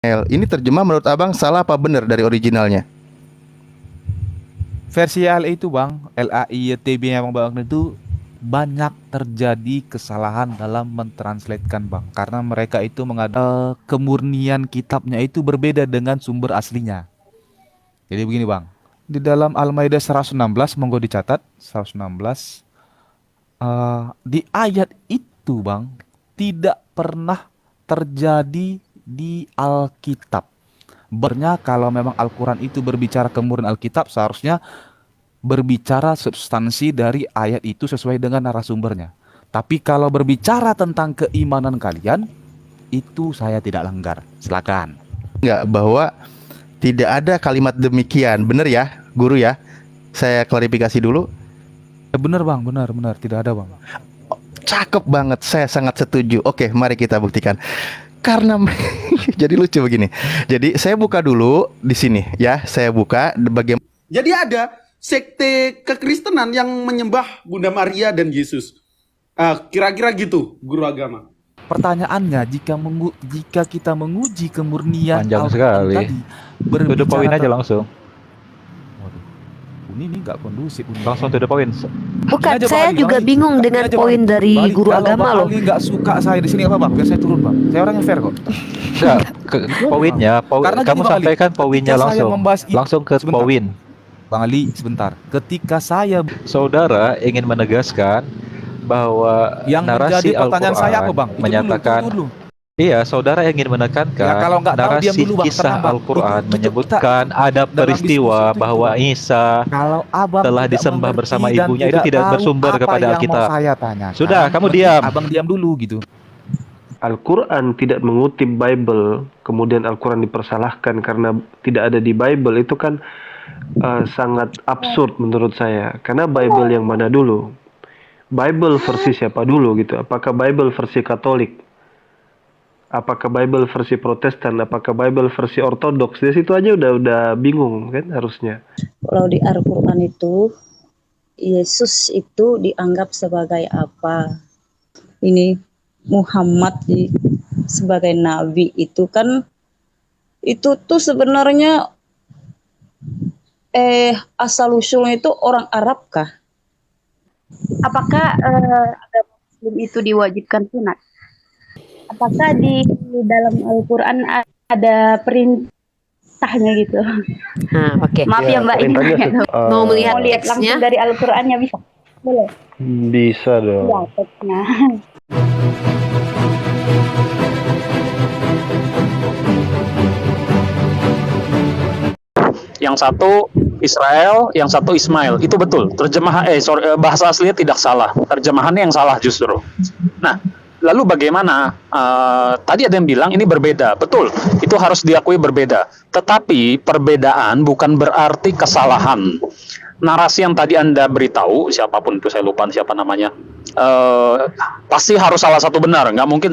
Ini terjemah menurut abang salah apa benar dari originalnya? Versi LA itu bang, LAITB yang bang itu banyak terjadi kesalahan dalam mentranslatekan bang, karena mereka itu mengada kemurnian kitabnya itu berbeda dengan sumber aslinya. Jadi begini bang, di dalam Al-Maidah 116, monggo dicatat 116, di ayat itu bang tidak pernah terjadi di Alkitab. Bernya kalau memang Al-Quran itu berbicara kemurnian Alkitab, seharusnya berbicara substansi dari ayat itu sesuai dengan narasumbernya. Tapi kalau berbicara tentang keimanan kalian, itu saya tidak langgar. Silakan. Enggak, bahwa tidak ada kalimat demikian. Benar ya, guru ya? Saya klarifikasi dulu. Benar bang, benar, benar. Tidak ada bang. Cakep banget, saya sangat setuju. Oke, mari kita buktikan. Karena jadi lucu begini. Jadi saya buka dulu di sini ya. Saya buka bagaimana. Jadi ada sekte kekristenan yang menyembah Bunda Maria dan Yesus. Kira-kira gitu, guru agama. Pertanyaannya, jika kita menguji kemurnian Panjang Al-Quran sekali. tadi, To the point aja langsung. Waduh, ini nggak kondusif. Langsung to the point. Bukan, Ini aja, saya Bang, juga Bang. bingung Ini dengan aja, poin Bang. dari Bang, guru kalau agama Bang loh. Ali nggak suka saya di sini apa bang? Biar saya turun bang. Saya orangnya fair kok. Enggak, poinnya, Karena kamu gini, Bang Ali, sampaikan poinnya ketika saya langsung. membahas ini- Langsung ke Sebentar. poin. Bang Ali, sebentar. Ketika saya Saudara ingin menegaskan bahwa yang narasi menjadi pertanyaan saya apa Al-Quran bang? Itu menyatakan dulu. iya, saudara ingin menekankan Ya, kalau nggak tahu, diam narasi dulu, Bang. kisah Tenang, Bang. Al-Quran Itu menyebutkan ada dalam peristiwa diskusi itu, bahwa Bang. Isa Kalau abang telah tidak disembah mengerti bersama dan ibunya, itu tidak tahu bersumber apa kepada yang Alkitab. mau saya tanyakan, Sudah, kamu mending diam. Abang diam dulu gitu. Al-Quran tidak mengutip Bible, kemudian Al-Quran dipersalahkan karena tidak ada di Bible, itu kan sangat absurd menurut saya. Karena Bible yang mana dulu? Bible versi siapa dulu gitu? Apakah Bible versi Katolik? Apakah Bible versi Protestan? Apakah Bible versi Ortodoks? Di situ aja udah bingung kan harusnya. Kalau di Al-Quran itu Yesus itu dianggap sebagai apa? Ini Muhammad sebagai nabi itu kan itu tuh sebenarnya asal usulnya itu orang Arab kah? Apakah agama Muslim itu diwajibkan sunat? Apakah di dalam Al-Quran ada perintahnya gitu? Nah, oke. Maaf ya Mbak, ini perintahnya banyak. Mau melihat Mau lihat teksnya? langsung dari Al-Qurannya bisa? Boleh? Bisa dong. Ya, teksnya. Yang satu Israel, yang satu Ismail. Itu betul. Bahasa aslinya tidak salah. Terjemahannya yang salah justru. Nah, lalu bagaimana? Tadi ada yang bilang ini berbeda. Betul, itu harus diakui berbeda. Tetapi perbedaan bukan berarti kesalahan. Narasi yang tadi Anda beritahu, siapapun itu, saya lupa siapa namanya, pasti harus salah satu benar. Nggak mungkin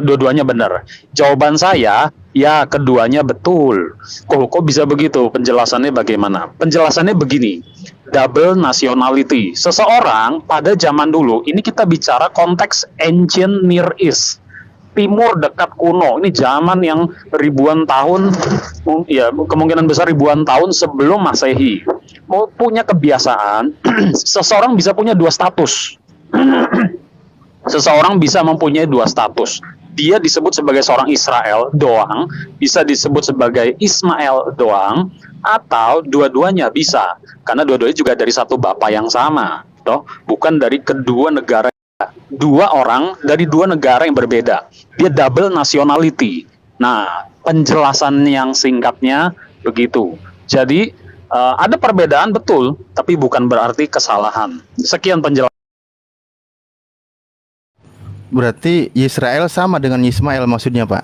dua-duanya benar. Jawaban saya, ya keduanya betul. Kok bisa begitu? Penjelasannya bagaimana? Penjelasannya begini. Double nationality. Seseorang pada zaman dulu, ini kita bicara konteks ancient Near East. Timur dekat kuno, ini zaman yang ribuan tahun, ya kemungkinan besar ribuan tahun sebelum Masehi. Mau punya kebiasaan, seseorang bisa punya dua status. Seseorang bisa mempunyai dua status. Dia disebut sebagai seorang Israel doang, bisa disebut sebagai Ismail doang, atau dua-duanya bisa, karena dua-duanya juga dari satu bapa yang sama, toh bukan dari kedua negara. Dua orang dari dua negara yang berbeda. Dia double nationality. Nah, penjelasan yang singkatnya begitu. Jadi ada perbedaan betul, tapi bukan berarti kesalahan. Sekian penjelasan. Berarti Israel sama dengan Ismail maksudnya, Pak?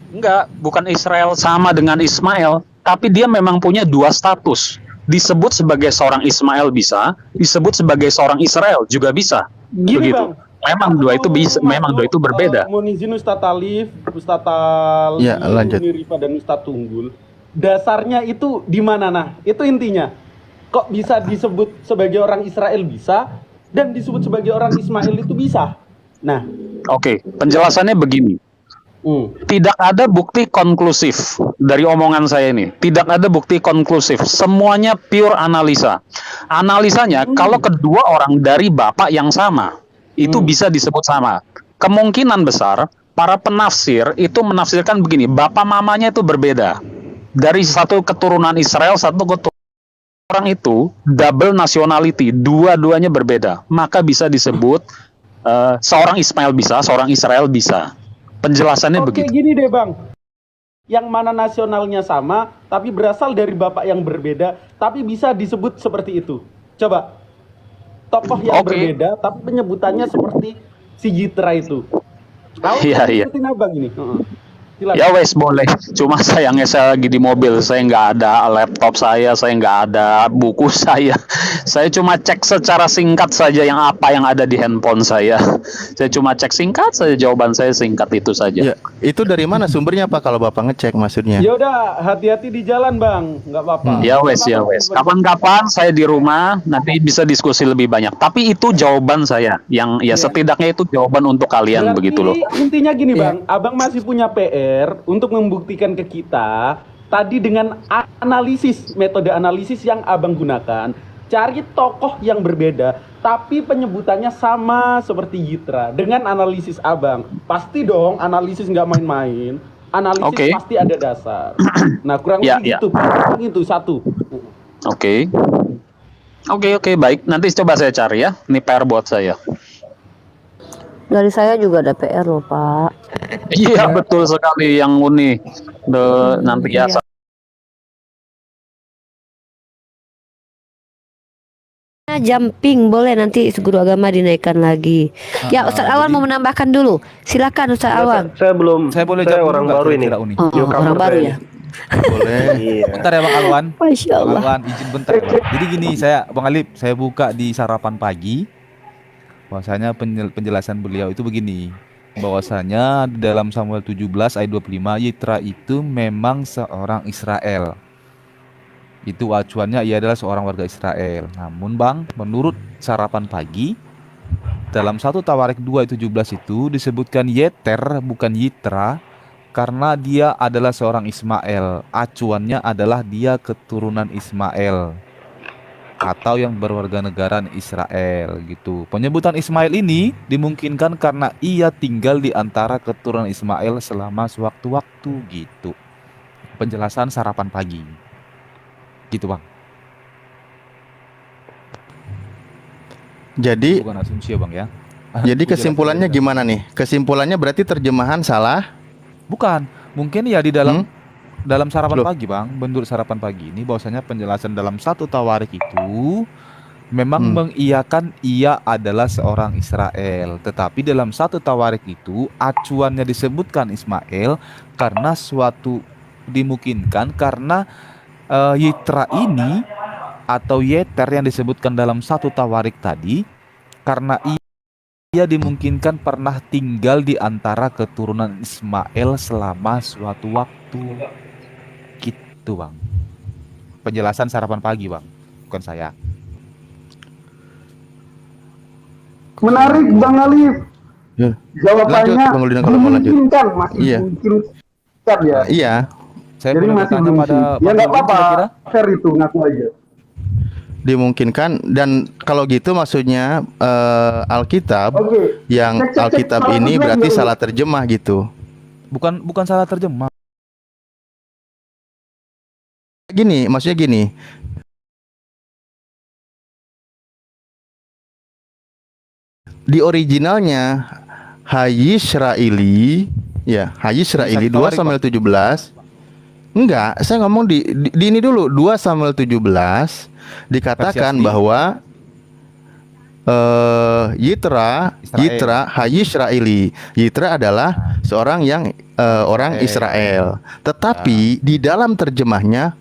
Enggak, bukan Israel sama dengan Ismail, tapi dia memang punya dua status. Disebut sebagai seorang Ismail bisa, disebut sebagai seorang Israel juga bisa. Gini Begitu. Bang, Memang dua itu bisa, memang dua itu berbeda. Mohon izin Ustadz Alif, Ustadz Ali, Ya, lanjut. Rifa dan Ustadz Tunggul. Dasarnya itu di mana? Nah, itu intinya. Kok bisa disebut sebagai orang Israel bisa, dan disebut sebagai orang Ismail itu bisa? Nah, Oke, penjelasannya begini. Tidak ada bukti konklusif dari omongan saya ini. Tidak ada bukti konklusif. Semuanya pure analisa. Analisanya kalau kedua orang dari bapak yang sama, itu bisa disebut sama. Kemungkinan besar para penafsir itu menafsirkan begini, bapak mamanya itu berbeda. Dari satu keturunan Israel, satu keturunan orang itu double nationality, dua-duanya berbeda. Maka bisa disebut seorang Ismail bisa, seorang Israel bisa. Penjelasannya Oke, begitu. gini deh Bang. Yang mana nasionalnya sama, tapi berasal dari bapak yang berbeda, tapi bisa disebut seperti itu. Coba. Tokoh yang berbeda, tapi penyebutannya seperti si Yitra itu. Tahu? Iya, iya. Sebutin Abang ini. Silakan. Ya wes boleh. Cuma sayangnya saya lagi di mobil, saya nggak ada laptop saya nggak ada buku saya. Saya cuma cek secara singkat saja yang ada di handphone saya. Saya cuma cek singkat saja, jawaban saya singkat itu saja. Ya, itu dari mana sumbernya Pak kalau Bapak ngecek maksudnya? Ya udah, hati-hati di jalan Bang, nggak apa-apa. Ya wes. Kapan-kapan saya di rumah nanti bisa diskusi lebih banyak. Tapi itu jawaban saya, yang setidaknya itu jawaban untuk kalian. Berarti begitu loh. intinya gini Bang, Abang masih punya PR untuk membuktikan ke kita tadi dengan metode analisis yang Abang gunakan, cari tokoh yang berbeda tapi penyebutannya sama seperti Yitra. Dengan analisis Abang, pasti dong analisis nggak main-main, analisis pasti ada dasar. Nah kurang lebih gitu Pak, itu satu. Oke, baik. Nanti coba saya cari ya. Ini PR buat saya. Dari saya juga ada PR loh Pak. Iya betul sekali yang Uni. Nanti ya. Jumping boleh, nanti guru agama dinaikkan lagi. Ya Ustadz Awan mau menambahkan dulu. Silakan Ustadz Awan. Saya belum. Saya boleh saya jawab orang dulu baru nggak ini. kira-kira, Uni? Orang baru ya. Boleh. Bentar ya Bang Alwan. Masya Bang Allah. Alwan izin bentar. Jadi gini, Bang Alip, saya buka di sarapan pagi. Bahwasanya penjelasan beliau itu begini. Bahwasanya dalam Samuel 17 ayat 25, Yitra itu memang seorang Israel. Itu acuannya ia adalah seorang warga Israel. Namun Bang, menurut sarapan pagi, dalam 1 Tawarik 2 ayat 17 itu disebutkan Yeter bukan Yitra, karena dia adalah seorang Ismail. Acuannya adalah dia keturunan Ismail atau yang berwarga negara Israel gitu. Penyebutan Ismail ini dimungkinkan karena ia tinggal di antara keturunan Ismail selama sewaktu-waktu gitu. Penjelasan sarapan pagi. Gitu Bang. Jadi Bukan asumsi ya Bang ya. jadi kesimpulannya gimana nih? Kesimpulannya berarti terjemahan salah? Bukan. Mungkin ya di dalam sarapan Loh. pagi Bang, bentuk sarapan pagi ini bahwasanya penjelasan dalam 1 Tawarik itu memang mengiyakan ia adalah seorang Israel. Tetapi dalam 1 Tawarik itu acuannya disebutkan Ismail karena suatu dimungkinkan karena Yitra ini atau Yeter yang disebutkan dalam 1 Tawarik tadi karena ia dimungkinkan pernah tinggal di antara keturunan Ismail selama suatu waktu. Gitu Bang. Penjelasan sarapan pagi Bang, bukan saya. Menarik Bang Alif. Ya. Jawabannya Lanjut, Bang Udin, kalau mau lanjut. memungkinkan, masih Iya. memungkinkan ya. Iya. Saya Jadi boleh masih bertanya belum pada sih. Ya Bang nggak Udin apa-apa, kira-kira? fair itu ngaku aja. Dimungkinkan, dan kalau gitu maksudnya Alkitab Oke. yang Cek, Alkitab salah ini terjemah berarti dulu. salah terjemah gitu. Bukan salah terjemah. Gini, maksudnya gini. Di originalnya Hayisraeli, ya, Hayisraeli 2 Samuel 17. Enggak, saya ngomong di ini dulu 2 Samuel 17 dikatakan Versi asli. bahwa Yitra Hayisraeli. Yitra adalah seorang yang orang Israel. Tetapi di dalam terjemahnya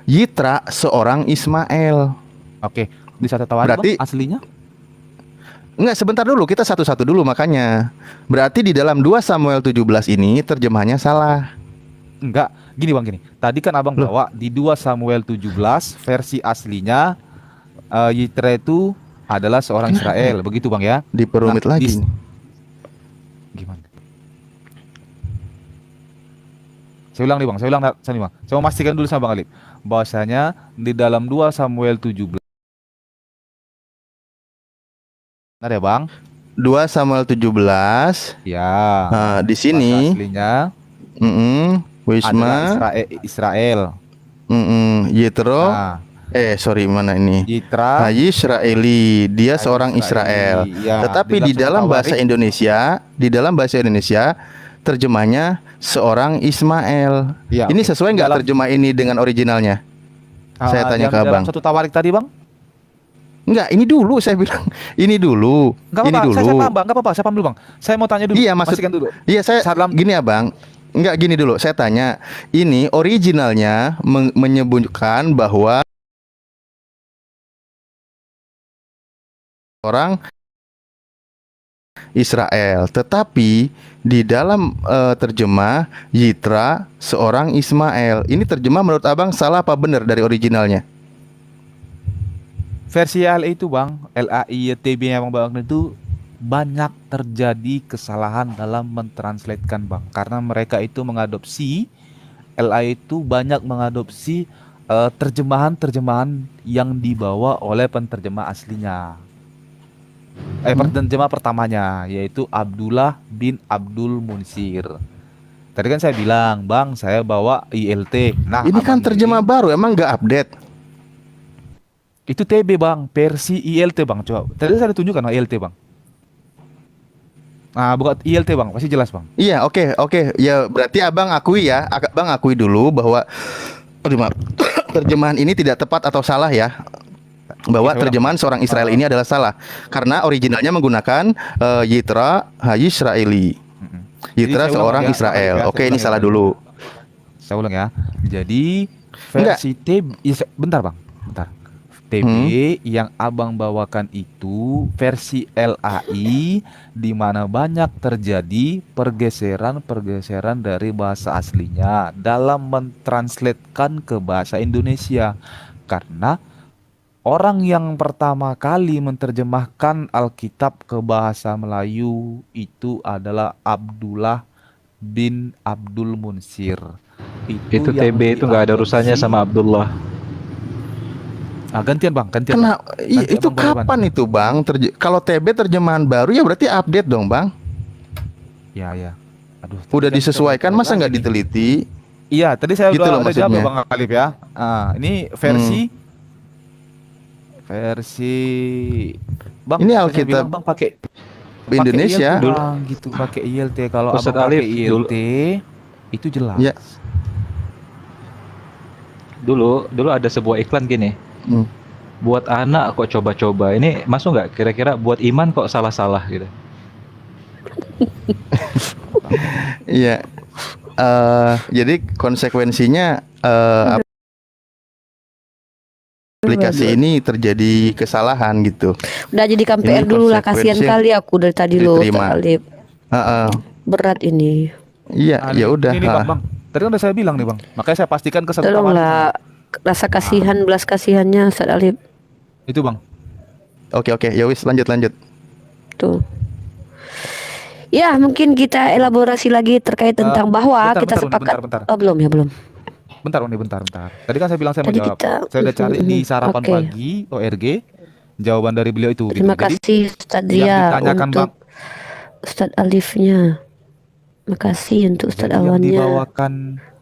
Yitra seorang Ismail. Oke, di 1 Tawarik Berarti- Bang, aslinya? Enggak, sebentar dulu, kita satu-satu dulu makanya. Berarti di dalam 2 Samuel 17 ini terjemahannya salah. Enggak, gini Bang gini. Tadi kan Abang bawa di 2 Samuel 17 versi aslinya Yitra itu adalah seorang Israel, begitu Bang ya? Diperumit Nah, lagi. gimana? Saya ulang nih bang, saya nih bang. Saya mau pastikan dulu sama Bang Alip bahwasanya di dalam 2 Samuel 17. Ada ya bang? 2 Samuel 17. Ya. Nah, di Bahasa sini aslinya Wisma, adalah Israel. Yitro. Nah, Sorry, mana ini? Yitra Yisraeli, dia Haji seorang Israel. Israeli. Ya, Tetapi di di dalam dalam bahasa Tawarik, Indonesia, terjemahnya seorang Ismail. ya, Ini oke. sesuai nggak Dalam terjemah ini dengan originalnya? Saya tanya yang ke di dalam abang. satu Tawarik tadi bang? Enggak, ini dulu saya bilang. Ini dulu. Enggak Ini apa-apa, saya dulu. paham bang, enggak apa-apa, saya paham dulu bang. Saya mau tanya dulu, Iya, pastikan dulu. Iya, saya Salam. gini abang. Enggak, gini dulu. Saya tanya. Ini originalnya menyebutkan bahwa orang Israel, tetapi di dalam terjemah Yitra seorang Ismail. Ini terjemah menurut abang salah apa benar dari originalnya? Versi LA itu bang, LAIYTB yang bang itu banyak terjadi kesalahan dalam mentranslatekan bang, karena mereka itu mengadopsi LA itu banyak mengadopsi terjemahan-terjemahan yang dibawa oleh penterjemah aslinya. Penterjemah pertamanya yaitu Abdullah bin Abdul Munsir. Tadi kan saya bilang, bang, saya bawa ILT. Nah, Ini kan abang terjemah baru, emang nggak update? itu TB bang, versi ILT bang. Coba, tadi saya tunjukkan ILT bang. Nah, bukan ILT bang, pasti jelas bang. Iya, oke. Ya berarti abang akui ya, abang akui dulu bahwa maaf, terjemahan ini tidak tepat atau salah ya. Bahwa Oke, saya ulang. terjemahan seorang Israel ini adalah salah karena originalnya menggunakan Yitra Yisraeli. Jadi Yitra saya ulang seorang ya, Israel. saya Oke, ulang ini ya, salah Bang. dulu. Saya ulang ya. Jadi versi TB, bentar bang, bentar. TB yang abang bawakan itu versi LAI, di mana banyak terjadi pergeseran dari bahasa aslinya dalam mentranslatekan ke bahasa Indonesia, karena orang yang pertama kali menerjemahkan Alkitab ke bahasa Melayu itu adalah Abdullah bin Abdul Munsir. Itu yang TB itu nggak ada diadopsi. urusannya sama Abdullah. Gantian bang, gantian. Kena, Nanti itu abang boleh kapan itu bang? Kalau TB terjemahan baru ya berarti update dong bang. Ya. Aduh. Udah tadi kan disesuaikan, saya masa nggak lagi nih. diteliti? Iya, tadi saya Gitu loh udah jawab maksudnya. bang Alif ya. Ini versi bang. Ini saya Alkitab bilang, bang pakai Indonesia. ILT, bang, gitu pakai ILT. Kalau Ustadz abang pakai Alif, ILT itu jelas. Ya. Dulu ada sebuah iklan gini. Buat anak kok coba-coba. Ini masuk nggak kira-kira buat iman kok salah-salah gitu. Iya. Jadi konsekuensinya aplikasi ini terjadi kesalahan gitu. Udah jadi KPR Ini dulu lah, kasihan konsekuensi kali aku dari tadi lo diterima. Alif. Berat ini. Iya, ya udah. Ini bang. Tadi kan udah saya bilang nih bang. Makanya saya pastikan ke satu Tolonglah rasa kasihan, belas kasihannya Ustaz Alif. Itu bang. Oke, ya wis lanjut. Tuh. Ya, mungkin kita elaborasi lagi terkait tentang bahwa bentar, kita bentar, sepakat. bentar. Oh, belum. Bentar. Tadi kan saya bilang saya mau Tadi jawab. kita- Saya udah cari di sarapan Oke. pagi ORG jawaban dari beliau itu. Terima gitu. Jadi, kasih Ustaz yang Ria ditanyakan, untuk Ustaz Alifnya. Makasih untuk Ustaz jadi yang Awannya. dibawakan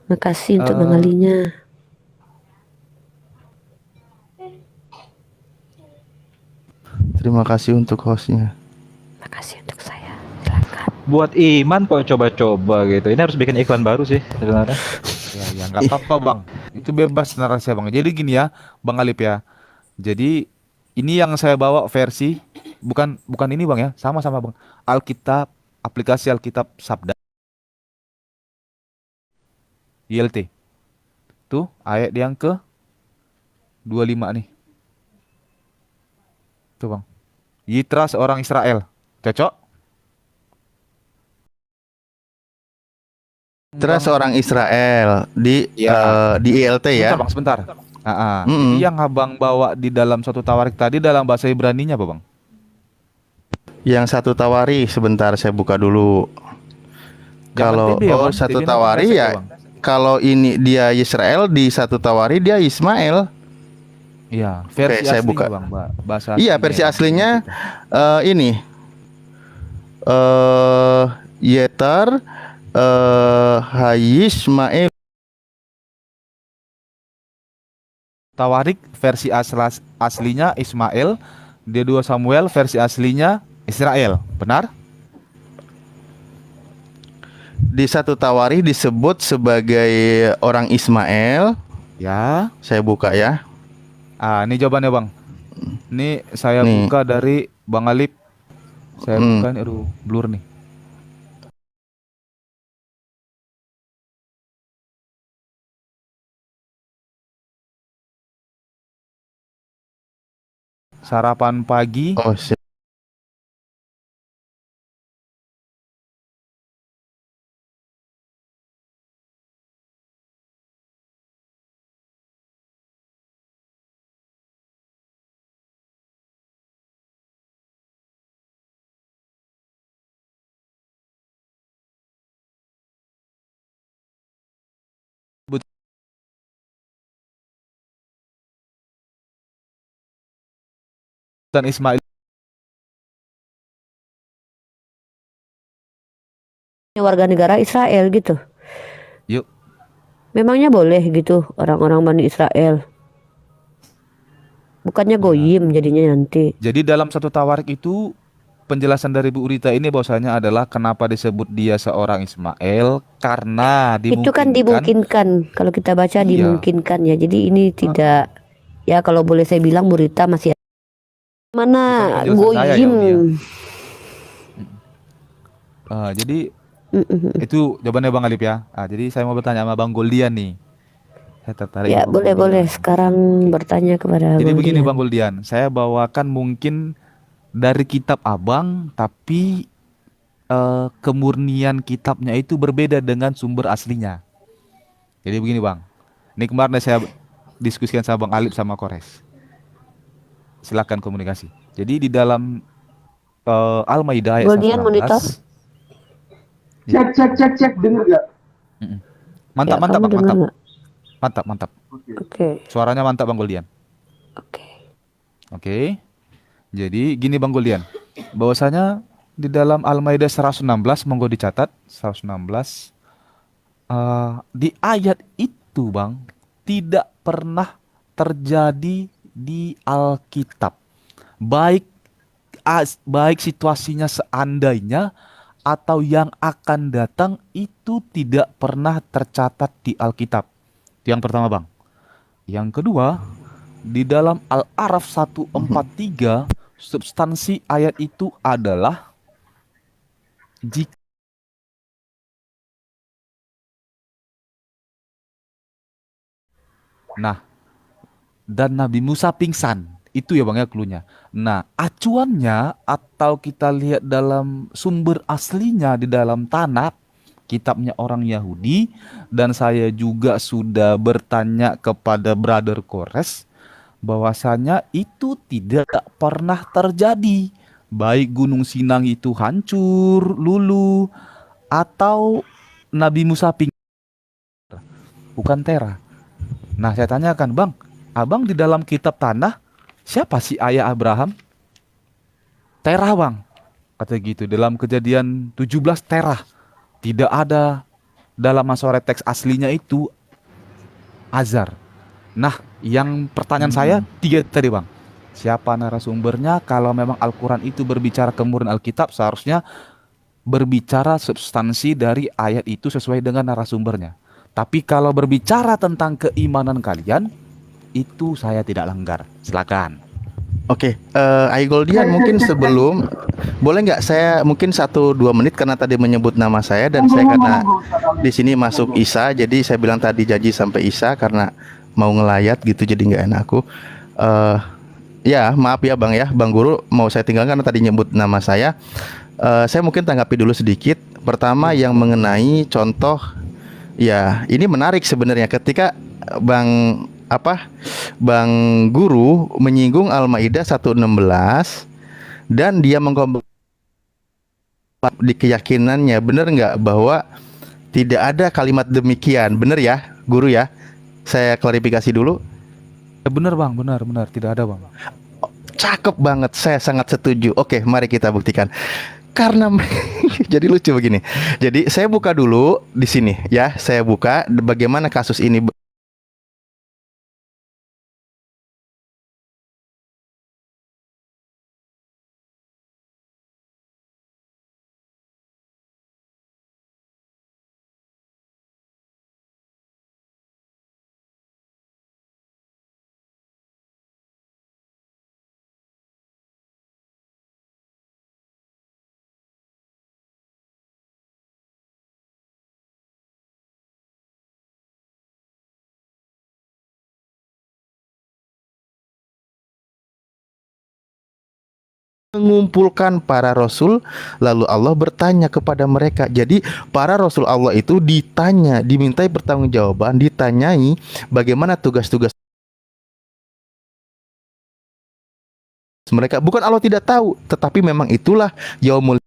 Makasih untuk eh, Bang Alinya. Terima kasih untuk hostnya. Makasih untuk saya. Silakan. Buat iman kok coba-coba gitu. Ini harus bikin iklan baru sih sebenarnya. ya nggak apa-apa bang. Itu bebas narasi bang. Jadi gini ya, Bang Alip ya. Jadi ini yang saya bawa versi bukan ini bang ya, sama-sama bang. Alkitab, aplikasi Alkitab Sabda. ILT. Tuh ayat yang ke 25 nih. Tuh bang. Yitra seorang Israel. Cocok? Yitra seorang Israel di Ya. di ILT ya. Sebentar bang, sebentar. Mm-mm. Jadi yang abang bawa di dalam satu tawarik tadi dalam bahasa Ibraninya apa bang? Yang satu tawari sebentar saya buka dulu. Jangan Kalau TB ya, Bang. satu TB tawari nanti ya. pesek Bang. kalau ini dia Israel, di satu Tawari dia Ismail. Iya, versi Oke, saya aslinya buka. Bang, bahasa Iya, aslinya versi ya, Bang. aslinya ini Yetar Hayismael. Tawarik versi aslinya Ismail, D2 Samuel versi aslinya Israel. Benar? Di satu Tawari disebut sebagai orang Ismail. Ya. Saya buka ya. Ini jawabannya Bang. Ini saya Nih. buka dari Bang Alip. Saya buka nih, aduh, blur nih. Sarapan pagi. Oh, Dan Ismail Warga negara Israel gitu. Yuk. Memangnya boleh gitu orang-orang Bani Israel? Bukannya goyim jadinya nanti. Jadi dalam satu Tawarik itu penjelasan dari Bu Urita ini bahwasanya adalah kenapa disebut dia seorang Ismail karena Itu kan dimungkinkan. Kalau kita baca Iya. dimungkinkan ya. Jadi ini tidak, ya kalau boleh saya bilang Bu Rita masih mana Bukan penjelasan saya, ya, goyim. Jadi itu jawabannya Bang Alip ya. Jadi saya mau bertanya sama Bang Goldian nih. Saya tertarik Ya sama Bang boleh Goldian. sekarang bertanya kepada Jadi begini Goldian. Bang Goldian, saya bawakan mungkin dari kitab Abang, tapi kemurnian kitabnya itu berbeda dengan sumber aslinya. Jadi begini Bang, ini kemarin saya diskusikan sama Bang Alip sama Kores. Silakan komunikasi. Jadi di dalam Al-Maidah ayat Goldian monitor. 116. Cek, denger gak? Mantap, Ya, mantap, kamu Bang, dengar mantap. nggak? Mantap, mantap. Oke. Suaranya mantap Bang Goldian. Oke. Jadi gini Bang Goldian, bahwasanya di dalam Al-Maidah 116 monggo dicatat 116 di ayat itu Bang tidak pernah terjadi di Alkitab. Baik situasinya seandainya atau yang akan datang itu tidak pernah tercatat di Alkitab. Itu yang pertama Bang. Yang kedua, di dalam Al-A'raf 143 substansi ayat itu adalah jika dan Nabi Musa pingsan. Itu ya Bang ya cluenya. Nah, acuannya atau kita lihat dalam sumber aslinya di dalam Tanakh, kitabnya orang Yahudi, dan saya juga sudah bertanya kepada Brother Kores bahwasanya itu tidak pernah terjadi. Baik Gunung Sinang itu hancur, luluh, atau Nabi Musa pingsan. Bukan Tera. Nah, saya tanyakan, Bang, Abang di dalam kitab Tanakh siapa sih ayah Abraham? Terah Bang. Kata gitu. Dalam Kejadian 17 Terah. Tidak ada dalam Masoret teks aslinya itu Azar. Nah, yang pertanyaan saya tiga tadi Bang. Siapa narasumbernya? Kalau memang Al-Quran itu berbicara kemurnian Alkitab, seharusnya berbicara substansi dari ayat itu sesuai dengan narasumbernya. Tapi kalau berbicara tentang keimanan kalian, itu saya tidak langgar. Silakan. Oke, Aigoldian mungkin sebelum boleh nggak saya mungkin 1-2 menit karena tadi menyebut nama saya dan saya karena di sini masuk Isa, jadi saya bilang tadi janji sampai Isa karena mau ngelayat gitu jadi nggak enak aku. Ya maaf ya Bang ya, Bang Guru mau saya tinggalkan karena tadi nyebut nama saya. Saya mungkin tanggapi dulu sedikit. Pertama yang mengenai contoh, ya ini menarik sebenarnya ketika Bang Guru menyinggung Al-Maidah 116 dan dia di keyakinannya benar nggak bahwa Tidak ada kalimat demikian. Benar ya, guru ya? Saya klarifikasi dulu. Benar bang, benar, tidak ada bang. Cakep banget, saya sangat setuju. Oke, mari kita buktikan. Karena jadi lucu begini. Jadi saya buka dulu di sini ya. Saya buka bagaimana kasus ini. Mengumpulkan para rasul, lalu Allah bertanya kepada mereka. Jadi para rasul Allah itu ditanya, dimintai pertanggungjawaban, ditanyai bagaimana tugas-tugas mereka. Bukan Allah tidak tahu, tetapi memang itulah yaumul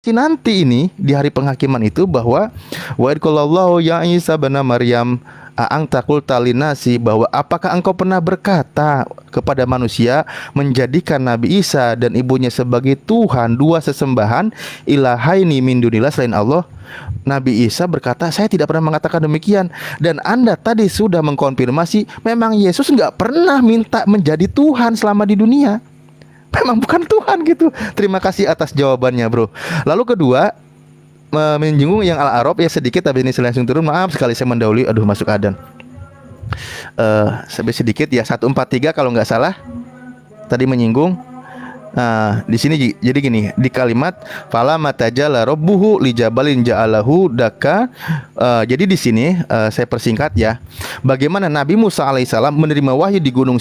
nanti ini di hari penghakiman itu, bahwa wa idqalallahu ya Isa bin Maryam a'anta qulta linnasi, bahwa apakah engkau pernah berkata kepada manusia menjadikan Nabi Isa dan ibunya sebagai Tuhan, dua sesembahan, ilahaini min dunillah, selain Allah. Nabi Isa berkata, saya tidak pernah mengatakan demikian. Dan Anda tadi sudah mengkonfirmasi memang Yesus nggak pernah minta menjadi Tuhan selama di dunia. Memang bukan Tuhan gitu. Terima kasih atas jawabannya, bro. Lalu kedua, menyinggung yang Al-A'raf ya sedikit, tapi ini langsung turun. Maaf sekali saya mendahului. Aduh, masuk adzan. Sedikit ya, 143 kalau nggak salah. Tadi menyinggung. Di sini jadi gini, di kalimat fala matajalla rabbuhu li jabalin ja'alahu daka. Jadi di sini saya persingkat ya. Bagaimana Nabi Musa alaihissalam menerima wahyu di Gunung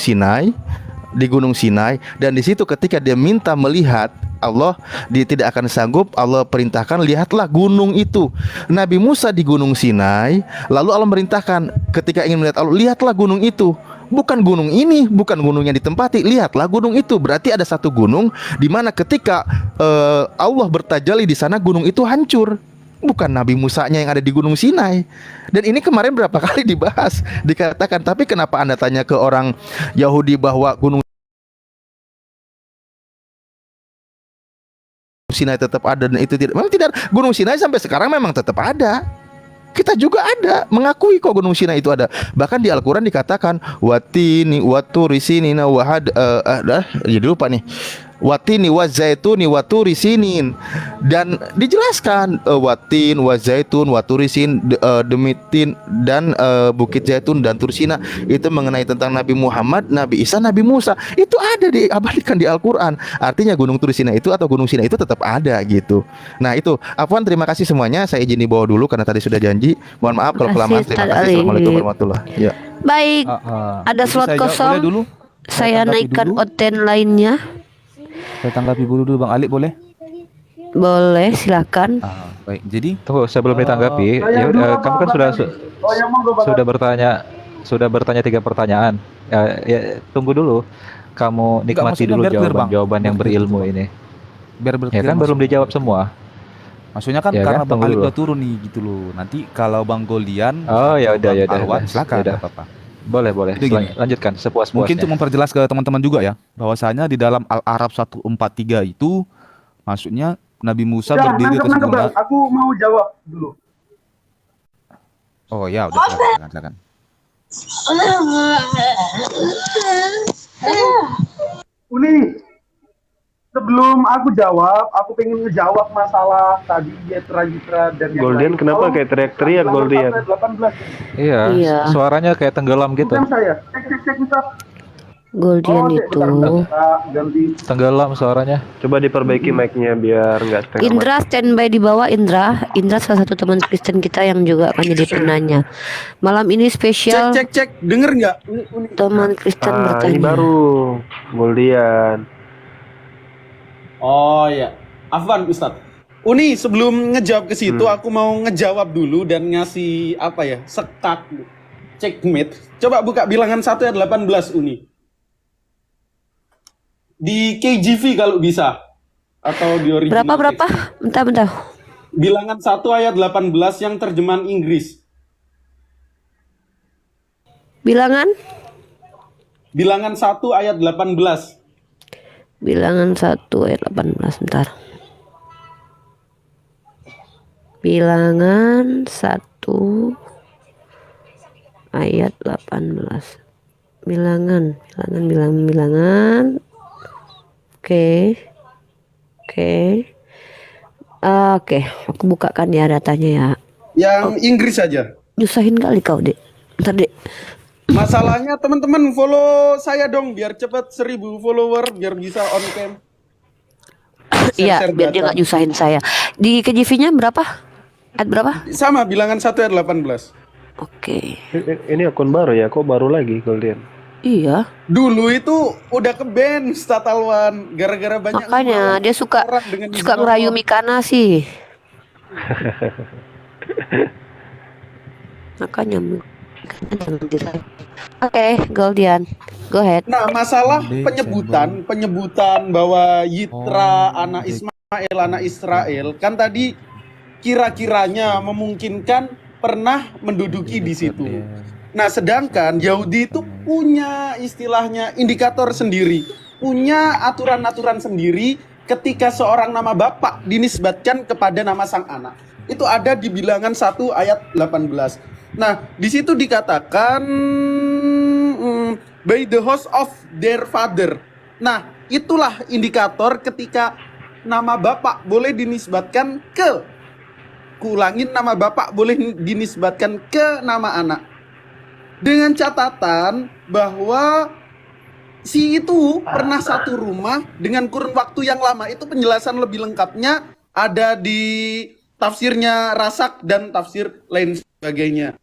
Sinai, dan di situ ketika dia minta melihat Allah, dia tidak akan sanggup. Allah perintahkan, lihatlah gunung itu. Nabi Musa di Gunung Sinai, lalu Allah merintahkan ketika ingin melihat Allah, lihatlah gunung itu. Bukan gunung ini, bukan gunung yang ditempati, lihatlah gunung itu. Berarti ada satu gunung di mana ketika Allah bertajalli di sana, gunung itu hancur. Bukan Nabi Musanya yang ada di Gunung Sinai. Dan ini kemarin berapa kali dibahas, dikatakan. Tapi kenapa Anda tanya ke orang Yahudi bahwa Gunung Sinai tetap ada dan itu tidak? Memang tidak. Gunung Sinai sampai sekarang memang tetap ada. Kita juga ada, mengakui kok Gunung Sinai itu ada. Bahkan di Al-Quran dikatakan watini waturi sinina wahad. Jadi lupa nih. Watini wa zaituni wa turi sinin, dan dijelaskan watin wa zaitun wa turi sin, demitin dan bukit zaitun dan tursina, itu mengenai tentang Nabi Muhammad, Nabi Isa, Nabi Musa. Itu ada diabadikan di Al-Qur'an. Artinya Gunung Turisina itu atau Gunung Sinai itu tetap ada gitu. Nah, itu. Afwan, terima kasih semuanya. Saya izin dibawa dulu karena tadi sudah janji. Mohon maaf kalau kelamaan. Terima kasih. Assalamualaikum warahmatullahi wabarakatuh. Ya. Baik, ada slot kosong. Saya naikkan oten lainnya. Saya tanggapi dulu Bang Alik, boleh? Boleh, silakan. Baik, jadi Tunggu, sebelum ditanggapi, kamu kan sudah bertanya 3 pertanyaan. Ya, tunggu dulu. Kamu nikmati dulu jawaban yang berilmu ini. Biar Ya kan belum dijawab semua. Maksudnya kan Ya karena kan, Bang Alik tunggu dulu. udah turun nih gitu loh. Nanti kalau Bang Golian, Oh ya udah ya udah. Alwan, silakan, Yaudah. nggak apa-apa. Boleh. Jadi gini, Lanjutkan sepuas-puasnya. Mungkin untuk memperjelas ke teman-teman juga ya, bahwasanya di dalam Al-Araf 143 itu maksudnya Nabi Musa berdiri atas gunung. Aku mau jawab dulu. Oh ya, udah silakan. Uni, sebelum aku jawab, aku pengen ngejawab masalah tadi Yitra dan yang Goldian lain. kenapa kayak teriak-teriak, Goldian? 18. Iya, suaranya kayak tenggelam gitu. Bukan saya. Cek Ustaz. Goldian itu. Ganti. Tenggelam suaranya. Coba diperbaiki mic-nya biar nggak setengah Indra standby di bawah. Indra salah satu teman Kristen kita yang juga akan jadi penanya. Malam ini spesial. Cek. Denger nggak? Teman Kristen Ini bertanya. baru Goldian. Oh ya, Afwan Ustadz. Uni, sebelum ngejawab ke situ, aku mau ngejawab dulu dan ngasih apa ya, sekat checkmate. Coba buka bilangan 1 ayat 18 Uni. Di KJV kalau bisa. Atau di original. Berapa? Bentar. Bilangan 1 ayat 18 yang terjemahan Inggris. Bilangan 1 ayat 18. Bilangan 1 ayat 18, bentar. Bilangan 1 ayat 18. Bilangan. Oke. Oke, aku bukakan ya datanya ya. Yang Inggris saja. Nyusahin kali kau, Dek. Bentar, Dek. Masalahnya teman-teman follow saya dong biar cepet 1000 follower biar bisa on cam. Iya, biar dia nggak nyusahin saya. Di KJV-nya berapa? Ayat berapa? Sama bilangan 1 ayat 18. Oke. Ini akun baru ya, kok baru lagi Goldian? Iya. Dulu itu udah ke ban Ustadz Alwan gara-gara banyak Makanya dia suka ngerayu Mikana sih. Makanya jangan dirayu. Oke, Goldian. Go ahead. Nah, masalah penyebutan bahwa Yitra anak Ismail anak Israel kan tadi kira-kiranya memungkinkan pernah menduduki di situ. Nah, sedangkan Yahudi itu punya istilahnya indikator sendiri, punya aturan-aturan sendiri ketika seorang nama bapak dinisbatkan kepada nama sang anak. Itu ada di bilangan 1 ayat 18. Nah, di situ dikatakan by the house of their father. Nah, itulah indikator ketika nama bapak boleh dinisbatkan ke, kulangin, nama bapak boleh dinisbatkan ke nama anak. Dengan catatan bahwa si itu pernah satu rumah dengan kurun waktu yang lama. Itu penjelasan lebih lengkapnya ada di tafsirnya Rasak dan tafsir lain sebagainya.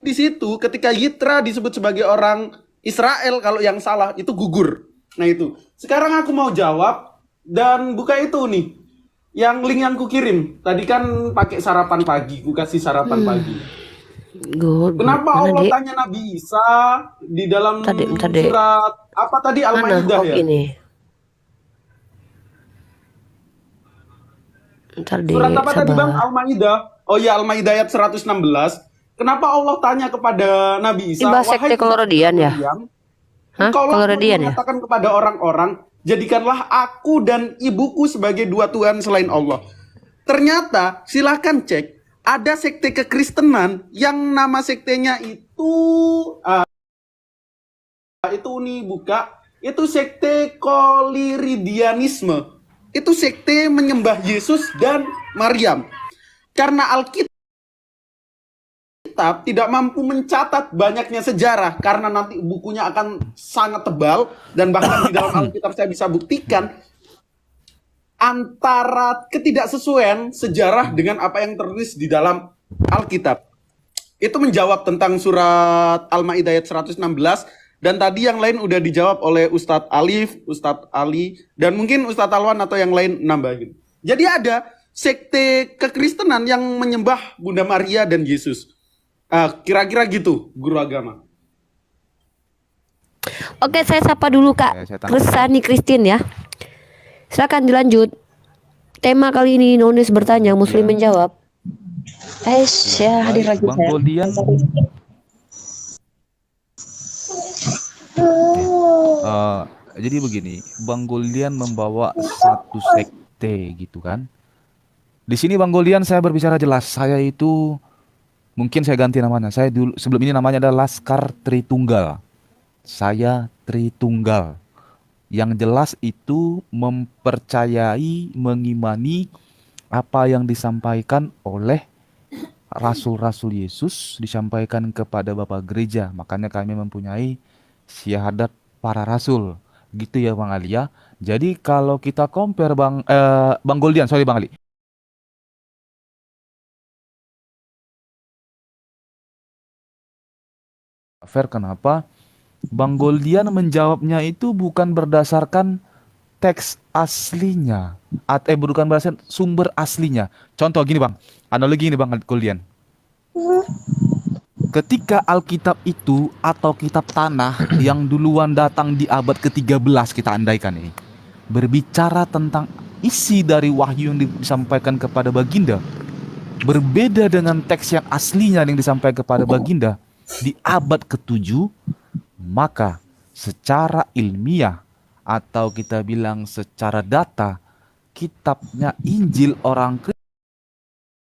Di situ ketika Yitra disebut sebagai orang Israel, kalau yang salah itu gugur. Nah itu. Sekarang aku mau jawab dan buka itu nih. Yang link yang ku kirim. Tadi kan pakai sarapan pagi, ku kasih sarapan pagi. Kenapa Allah tanya Nabi Isa di dalam surat apa tadi Al-Maidah ya? Ini. Surat apa tadi Bang? Al-Maidah. Oh ya, Al-Maidah ayat 116. Kenapa Allah tanya kepada Nabi Isa, wahai sekte Koloredian ya? Kalau mengatakan kepada orang-orang, jadikanlah aku dan ibuku sebagai dua Tuhan selain Allah. Ternyata silahkan cek, ada sekte kekristenan yang nama sektenya itu nih buka, itu sekte Koliridianisme. Itu sekte menyembah Yesus dan Maryam. Karena Alkitab tidak mampu mencatat banyaknya sejarah karena nanti bukunya akan sangat tebal dan bahkan di dalam Alkitab saya bisa buktikan antara ketidaksesuaian sejarah dengan apa yang tertulis di dalam Alkitab. Itu menjawab tentang surat Al-Maidah ayat 116 dan tadi yang lain udah dijawab oleh Ustadz Alif, Ustadz Ali dan mungkin Ustadz Alwan atau yang lain nambahin. Jadi ada sekte kekristenan yang menyembah Bunda Maria dan Yesus. Kira-kira gitu guru agama. Oke, saya sapa dulu Kak Kresani Christine ya. Silakan dilanjut. Tema kali ini Nonis bertanya, Muslim menjawab. Saya hadir lagi Bang saya. Goldian. Jadi begini, Bang Goldian membawa satu sekte gitu kan. Di sini Bang Goldian saya berbicara jelas, saya itu mungkin saya ganti namanya. Saya dulu sebelum ini namanya adalah Laskar Tritunggal. Saya Tritunggal. Yang jelas itu mempercayai, mengimani apa yang disampaikan oleh Rasul-Rasul Yesus disampaikan kepada Bapak Gereja. Makanya kami mempunyai syahadat para rasul. Gitu ya Bang Ali ya. Jadi kalau kita compare Bang Goldian, sorry Bang Ali. Fair, kenapa? Bang Goldian menjawabnya itu bukan berdasarkan teks aslinya, bukan berdasarkan sumber aslinya. Contoh gini Bang, analogi ini Bang Goldian. ketika Alkitab itu atau kitab tanah yang duluan datang di abad ke-13 kita andaikan ini berbicara tentang isi dari wahyu yang disampaikan kepada Baginda berbeda dengan teks yang aslinya yang disampaikan kepada Baginda di abad ke-7, maka secara ilmiah atau kita bilang secara data, kitabnya Injil orang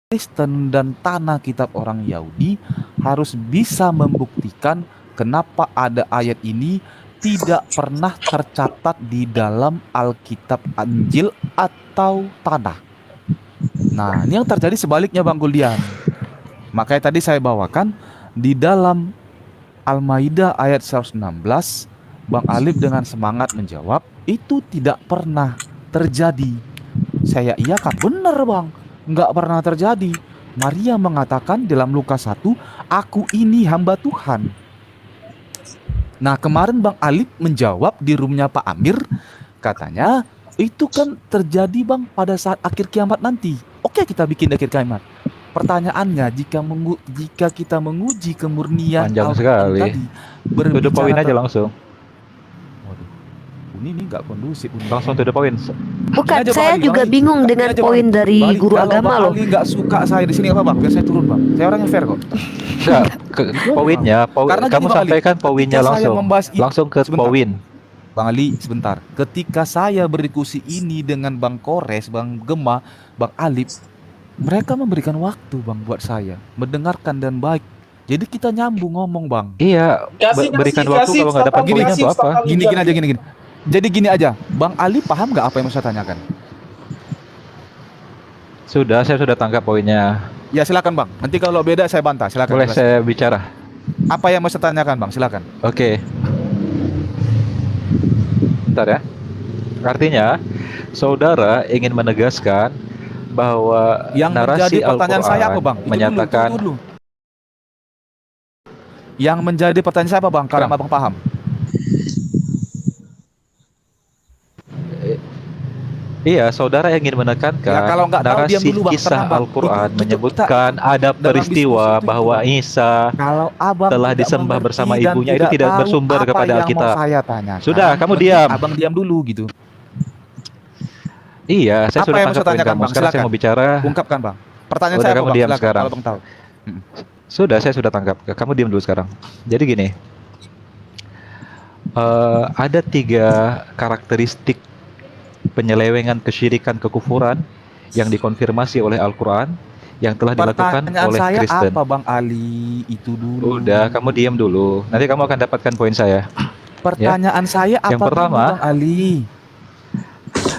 Kristen dan tanah kitab orang Yahudi harus bisa membuktikan kenapa ada ayat ini tidak pernah tercatat di dalam Alkitab Injil atau tanah. Nah, ini yang terjadi sebaliknya Bang Guldian. Makanya tadi saya bawakan di dalam Al-Maidah ayat 116, Bang Alif dengan semangat menjawab, itu tidak pernah terjadi. Saya iyakan, benar Bang, nggak pernah terjadi. Maria mengatakan dalam Lukas 1, aku ini hamba Tuhan. Nah, kemarin Bang Alif menjawab di roomnya Pak Amir, katanya itu kan terjadi Bang pada saat akhir kiamat nanti. Oke, kita bikin akhir kiamat. Pertanyaannya, jika kita menguji kemurnian Panjang Al-Quran sekali. tadi, To the point aja langsung. Waduh, ini nggak kondusif. Langsung to the point. Bukan, Ini aja, saya Bang Ali, juga Bang Ali. bingung Ini dengan aja, Bang poin Ali. dari Bang Ali, guru kalau agama Bang loh. Ali nggak suka saya di sini apa Bang? Biar saya turun Bang. Saya orangnya fair kok. Enggak, poinnya, Karena kamu gini, Bang Ali, sampaikan poinnya ketika saya langsung. membahas ini- Langsung ke sebentar. poin. Bang Ali, sebentar. Ketika saya berdiskusi ini dengan Bang Kores, Bang Gema, Bang Alif, mereka memberikan waktu Bang buat saya mendengarkan dan baik. Jadi kita nyambung ngomong Bang. Iya, berikan waktu kalau nggak dapat Gini, poinnya buat apa? Gini aja, gini. Jadi gini aja, Bang Ali paham nggak apa yang mau saya tanyakan? Saya sudah tangkap poinnya. Ya silakan Bang. Nanti kalau beda saya bantah. Silakan. Boleh Jelas. saya bicara? Apa yang mau saya tanyakan Bang? Silakan. Oke. Bentar ya. Artinya, saudara ingin menegaskan bahwa Yang narasi menjadi pertanyaan Al-Quran saya apa Bang? Itu menyatakan dulu. Yang menjadi pertanyaan saya apa Bang? Karena Abang paham. Iya, saudara ingin menekankan Ya, kalau nggak tahu, diam narasi dulu, Bang. kisah Tenang, Bang. Al-Quran Itu menyebutkan ada dalam peristiwa diskusi itu, bahwa Bang. Isa Kalau Abang telah tidak disembah mengerti bersama dan ibunya itu tidak tahu bersumber apa kepada yang mau Alkitab. saya tanyakan, Sudah, kamu mending diam. Abang diam dulu gitu. Iya, saya Apa sudah yang mau tangkap saya poin tanyakan, kamu. Bang? Sekarang saya Silakan. mau bicara. Ungkapkan Bang. Pertanyaan Udah, saya apa kamu Bang? diam Silakan, sekarang. kalau Bang tahu. Saya sudah tangkap. Kamu diam dulu sekarang. Jadi gini, ada 3 karakteristik penyelewengan, kesyirikan, kekufuran yang dikonfirmasi oleh Al-Quran yang telah dilakukan Pertanyaan oleh saya Kristen. apa Bang Ali? Itu dulu. Udah, kamu diam dulu. Nanti kamu akan dapatkan poin saya. Pertanyaan saya apa Yang pertama, dulu, Bang Ali?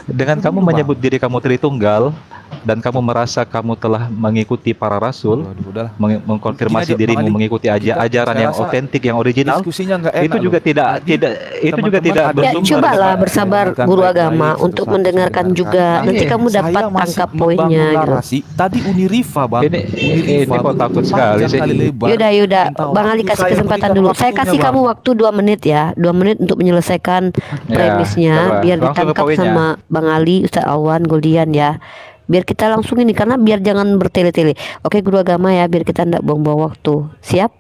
Dengan kamu Bang. menyebut diri kamu Tritunggal dan kamu merasa kamu telah mengikuti para rasul, Waduh, udahlah. mengkonfirmasi Gini aja, dirimu Bang Ali. mengikuti Kita- ajaran saya yang rasa otentik, yang original, Diskusinya nggak enak itu juga loh. tidak Tadi itu juga teman-teman tidak ada- Ya, bersumber cobalah kepada- bersabar Mendengarkan guru baik-baik, agama satu-satu untuk saya mendengarkan dengarkan. juga. Nanti Iya, kamu dapat Saya masih tangkap membangun poinnya gitu. narasi. Tadi Unirifa Bang. Ini kok takut sekali sih. Yaudah, Minta Bang Ali waktu, kasih saya kesempatan berikan dulu. Saya waktunya, kasih Bang. kamu waktu 2 menit ya, 2 menit untuk menyelesaikan premisnya, coba. biar Langsung ke ditangkap poinnya. sama Bang Ali, Ustaz Awan, Goldian ya. Biar kita langsung ini, karena biar jangan bertele-tele. Oke guru agama ya, biar kita tidak buang-buang waktu. Siap?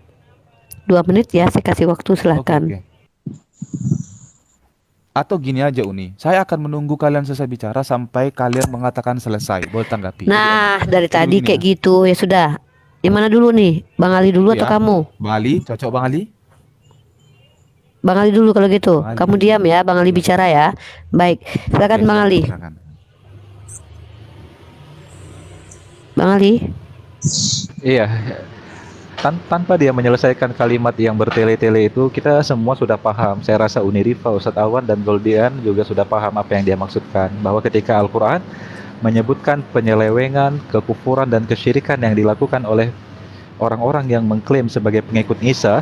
2 menit ya, saya kasih waktu, silahkan. Oke. Atau gini aja Uni, saya akan menunggu kalian selesai bicara sampai kalian mengatakan selesai. Boleh tanggapi. Nah, dari tadi gini kayak gitu ya sudah. Yang mana dulu nih? Bang Ali dulu atau Ya. kamu? Bang Ali, cocok Bang Ali? Bang Ali dulu kalau gitu. Bang Ali. Kamu diam ya, Bang Ali bicara ya. Baik, silakan Oke, Bang Ali. silakan. Bang Ali. Iya. Tanpa dia menyelesaikan kalimat yang bertele-tele itu, kita semua sudah paham. Saya rasa Unirifa, Ustadz Awan, dan Goldian juga sudah paham apa yang dia maksudkan. Bahwa ketika Al-Quran menyebutkan penyelewengan, kekufuran, dan kesyirikan yang dilakukan oleh orang-orang yang mengklaim sebagai pengikut Isa,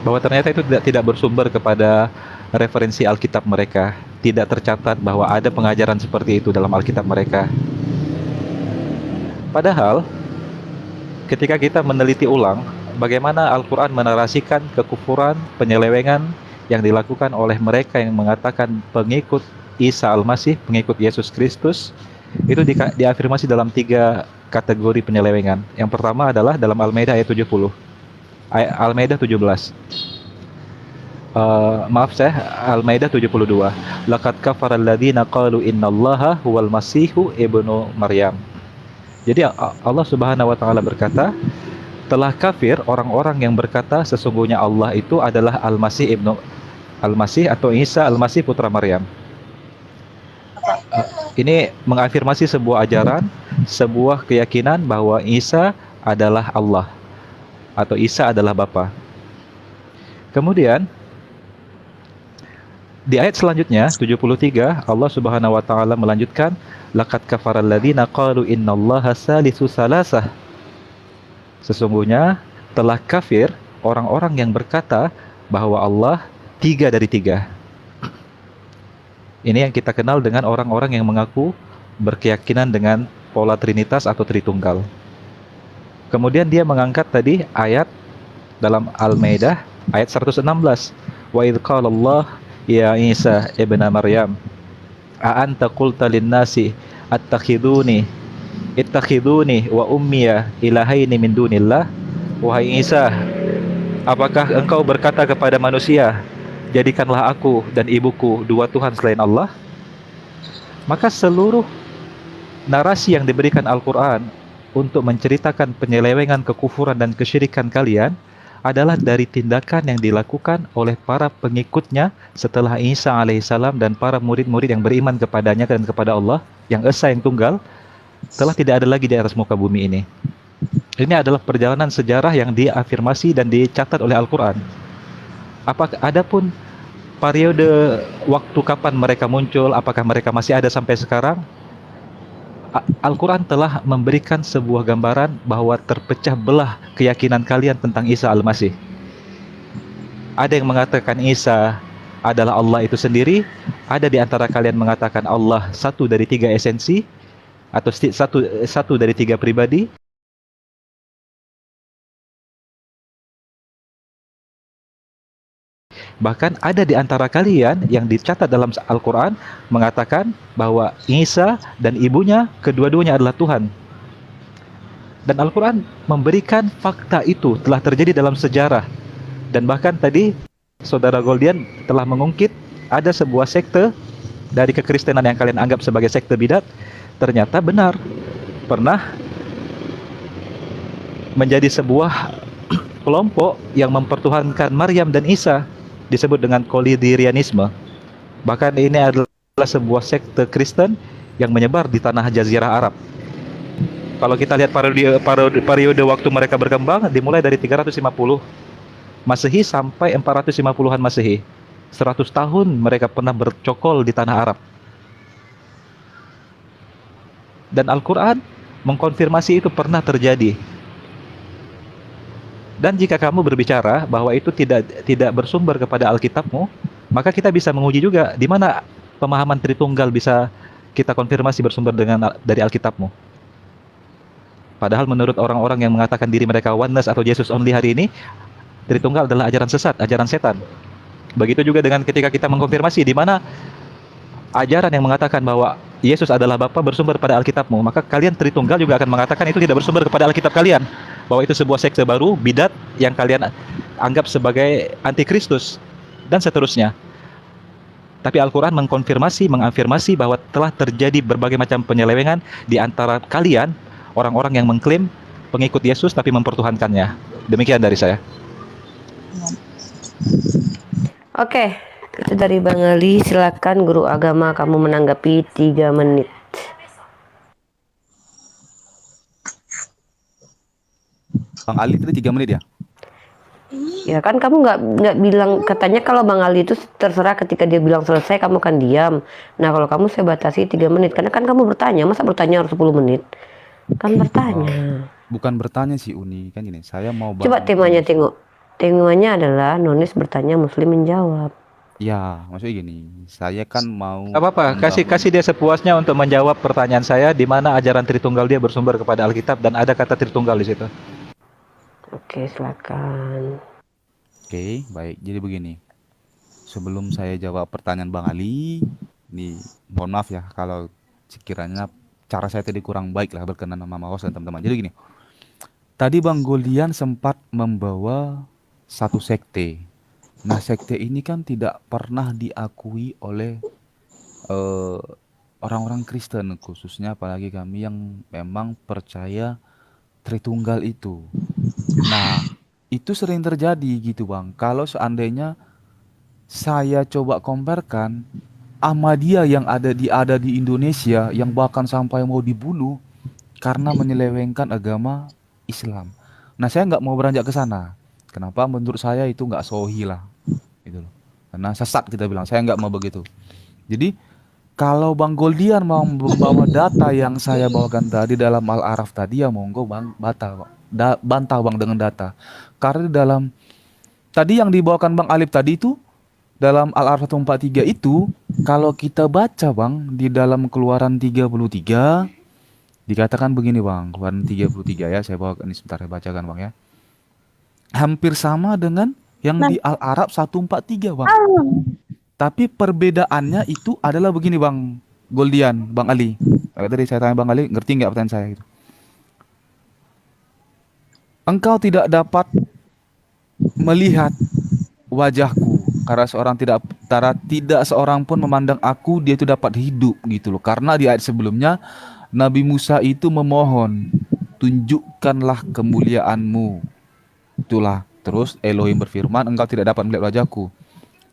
bahwa ternyata itu tidak bersumber kepada referensi Alkitab mereka. Tidak tercatat bahwa ada pengajaran seperti itu dalam Alkitab mereka. Padahal ketika kita meneliti ulang bagaimana Al-Quran menarasikan kekufuran, penyelewengan yang dilakukan oleh mereka yang mengatakan pengikut Isa Al-Masih, pengikut Yesus Kristus, itu diafirmasi dalam 3 kategori penyelewengan. Yang pertama adalah dalam Al-Maidah ayat 70. Al-Maidah 17. Maaf saya, Al-Maidah 72. Laqad kafara alladziina qalu innallaha huwal masihu ibnu Maryam. Jadi Allah Subhanahu wa taala berkata, telah kafir orang-orang yang berkata sesungguhnya Allah itu adalah Al-Masih atau Isa Al-Masih putra Maryam. Ini mengafirmasi sebuah ajaran, sebuah keyakinan bahwa Isa adalah Allah atau Isa adalah Bapa. Kemudian di ayat selanjutnya 73 Allah Subhanahu wa taala melanjutkan, laqad kafaral ladzina qalu innallaha salisu salasah. Sesungguhnya telah kafir orang-orang yang berkata bahwa Allah 3 dari 3. Ini yang kita kenal dengan orang-orang yang mengaku berkeyakinan dengan pola trinitas atau tritunggal. Kemudian dia mengangkat tadi ayat dalam Al-Maidah ayat 116. Wa idz qala Allah ya Isa ibna Maryam a anta qulta lin-nasi ittakhiduni wa ummiya ilahaini min dunillah. Wahai Isa, apakah engkau berkata kepada manusia, jadikanlah aku dan ibuku dua Tuhan selain Allah? Maka seluruh narasi yang diberikan Al-Quran untuk menceritakan penyelewengan, kekufuran, dan kesyirikan kalian adalah dari tindakan yang dilakukan oleh para pengikutnya setelah Isa alaihissalam dan para murid-murid yang beriman kepadanya dan kepada Allah yang esa, yang tunggal, telah tidak ada lagi di atas muka bumi ini. Ini adalah perjalanan sejarah yang diafirmasi dan dicatat oleh Al-Quran. Adapun periode waktu kapan mereka muncul, apakah mereka masih ada sampai sekarang, Al-Quran telah memberikan sebuah gambaran bahwa terpecah belah keyakinan kalian tentang Isa Al-Masih. Ada yang mengatakan Isa adalah Allah itu sendiri, ada di antara kalian mengatakan Allah satu dari 3 esensi, atau satu dari 3 pribadi. Bahkan ada di antara kalian yang dicatat dalam Al-Quran mengatakan bahwa Isa dan ibunya kedua-duanya adalah Tuhan. Dan Al-Quran memberikan fakta itu telah terjadi dalam sejarah. Dan bahkan tadi Saudara Goldian telah mengungkit ada sebuah sekte dari kekristenan yang kalian anggap sebagai sekte bidat, ternyata benar pernah menjadi sebuah kelompok yang mempertuhankan Maryam dan Isa, disebut dengan Kolidirianisme. Bahkan ini adalah sebuah sekte Kristen yang menyebar di tanah Jazirah Arab. Kalau kita lihat periode waktu mereka berkembang, dimulai dari 350 Masehi sampai 450-an Masehi. 100 tahun mereka pernah bercokol di tanah Arab. Dan Al-Quran mengkonfirmasi itu pernah terjadi. Dan jika kamu berbicara bahwa itu tidak bersumber kepada Alkitabmu, maka kita bisa menguji juga di mana pemahaman Tritunggal bisa kita konfirmasi bersumber dari Alkitabmu. Padahal menurut orang-orang yang mengatakan diri mereka oneness atau Jesus only hari ini, Tritunggal adalah ajaran sesat, ajaran setan. Begitu juga dengan ketika kita mengkonfirmasi di mana ajaran yang mengatakan bahwa Yesus adalah Bapa bersumber pada Alkitabmu, maka kalian Tritunggal juga akan mengatakan itu tidak bersumber kepada Alkitab kalian, bahwa itu sebuah sekte baru, bidat yang kalian anggap sebagai antikristus, dan seterusnya. Tapi Al-Quran mengafirmasi bahwa telah terjadi berbagai macam penyelewengan di antara kalian, orang-orang yang mengklaim pengikut Yesus tapi mempertuhankannya. Demikian dari saya. Oke, itu dari Bang Ali. Silakan guru agama, kamu menanggapi 3 menit. Bang Ali tadi 3 menit ya? Ya kan kamu nggak bilang, katanya kalau Bang Ali itu terserah ketika dia bilang selesai kamu kan diam. Nah kalau kamu saya batasi 3 menit karena kan kamu bertanya, masa bertanya harus 10 menit? Kan bertanya. Bukan bertanya sih Uni, kan gini, saya mau Coba temanya tengok. Temanya adalah Nonis bertanya, Muslim menjawab. Ya, maksudnya gini, saya kan mau Gak apa-apa, kasih dia sepuasnya untuk menjawab pertanyaan saya di mana ajaran Tritunggal dia bersumber kepada Alkitab dan ada kata Tritunggal di situ. Oke, silakan. Oke, baik. Jadi begini. Sebelum saya jawab pertanyaan Bang Ali, ini mohon maaf ya kalau sekiranya cara saya tadi kurang baik lah berkenan sama Mas dan teman-teman. Jadi gini. Tadi Bang Golian sempat membawa satu sekte. Nah, sekte ini kan tidak pernah diakui oleh eh, orang-orang Kristen khususnya, apalagi kami yang memang percaya Tritunggal itu. Nah, itu sering terjadi gitu Bang. Kalau seandainya saya coba comparekan Ahmadiyah yang ada di Indonesia yang bahkan sampai mau dibunuh karena menyelewengkan agama Islam. Nah, saya nggak mau beranjak ke sana. Kenapa? Menurut saya itu nggak sohi lah, gitu loh. Karena sesat kita bilang. Saya nggak mau begitu. Jadi kalau Bang Goldian mau membawa data yang saya bawakan tadi dalam Al-Araf tadi, ya monggo Bang bantah Bang dengan data. Karena di dalam tadi yang dibawakan Bang Alif tadi itu dalam Al-Araf 143 itu kalau kita baca Bang di dalam Keluaran 33 dikatakan begini Bang, Keluaran 33 ya, saya bawakan ini sebentar, saya bacakan Bang ya. Hampir sama dengan yang di Al-Araf 143 Bang. Tapi perbedaannya itu adalah begini Bang Goldian, Bang Ali. Tadi saya tanya Bang Ali, ngerti nggak pertanyaan saya itu? Engkau tidak dapat melihat wajahku karena tidak seorang pun memandang aku, dia itu dapat hidup gitu loh. Karena di ayat sebelumnya Nabi Musa itu memohon, tunjukkanlah kemuliaanmu. Itulah. Terus Elohim berfirman, engkau tidak dapat melihat wajahku.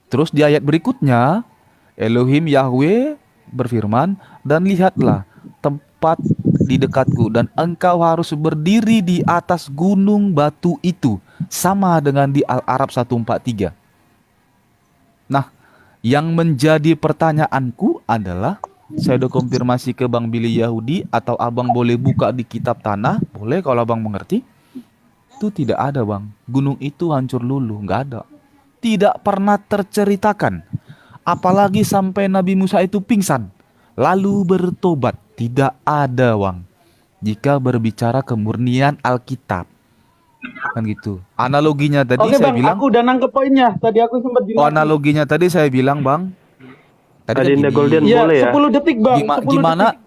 Terus di ayat berikutnya Elohim Yahweh berfirman, dan lihatlah tempat di dekatku dan engkau harus berdiri di atas gunung batu itu, sama dengan di Al-Araf 143. Nah, yang menjadi pertanyaanku adalah, saya udah konfirmasi ke Bang Billy Yahudi, atau abang boleh buka di kitab tanah, boleh kalau abang mengerti. Itu tidak ada Bang, gunung itu hancur luluh, nggak ada. Tidak pernah terceritakan. Apalagi sampai Nabi Musa itu pingsan lalu bertobat, tidak ada Bang. Jika berbicara kemurnian Alkitab kan gitu. Analoginya tadi Oke saya Bang, bilang, aku udah nangkep poinnya. Tadi aku sempat bilang. analoginya tadi saya bilang Bang, tadi kan Adinda gini, Goldian Iya, boleh ya? 10 detik Bang. 10 gimana detik.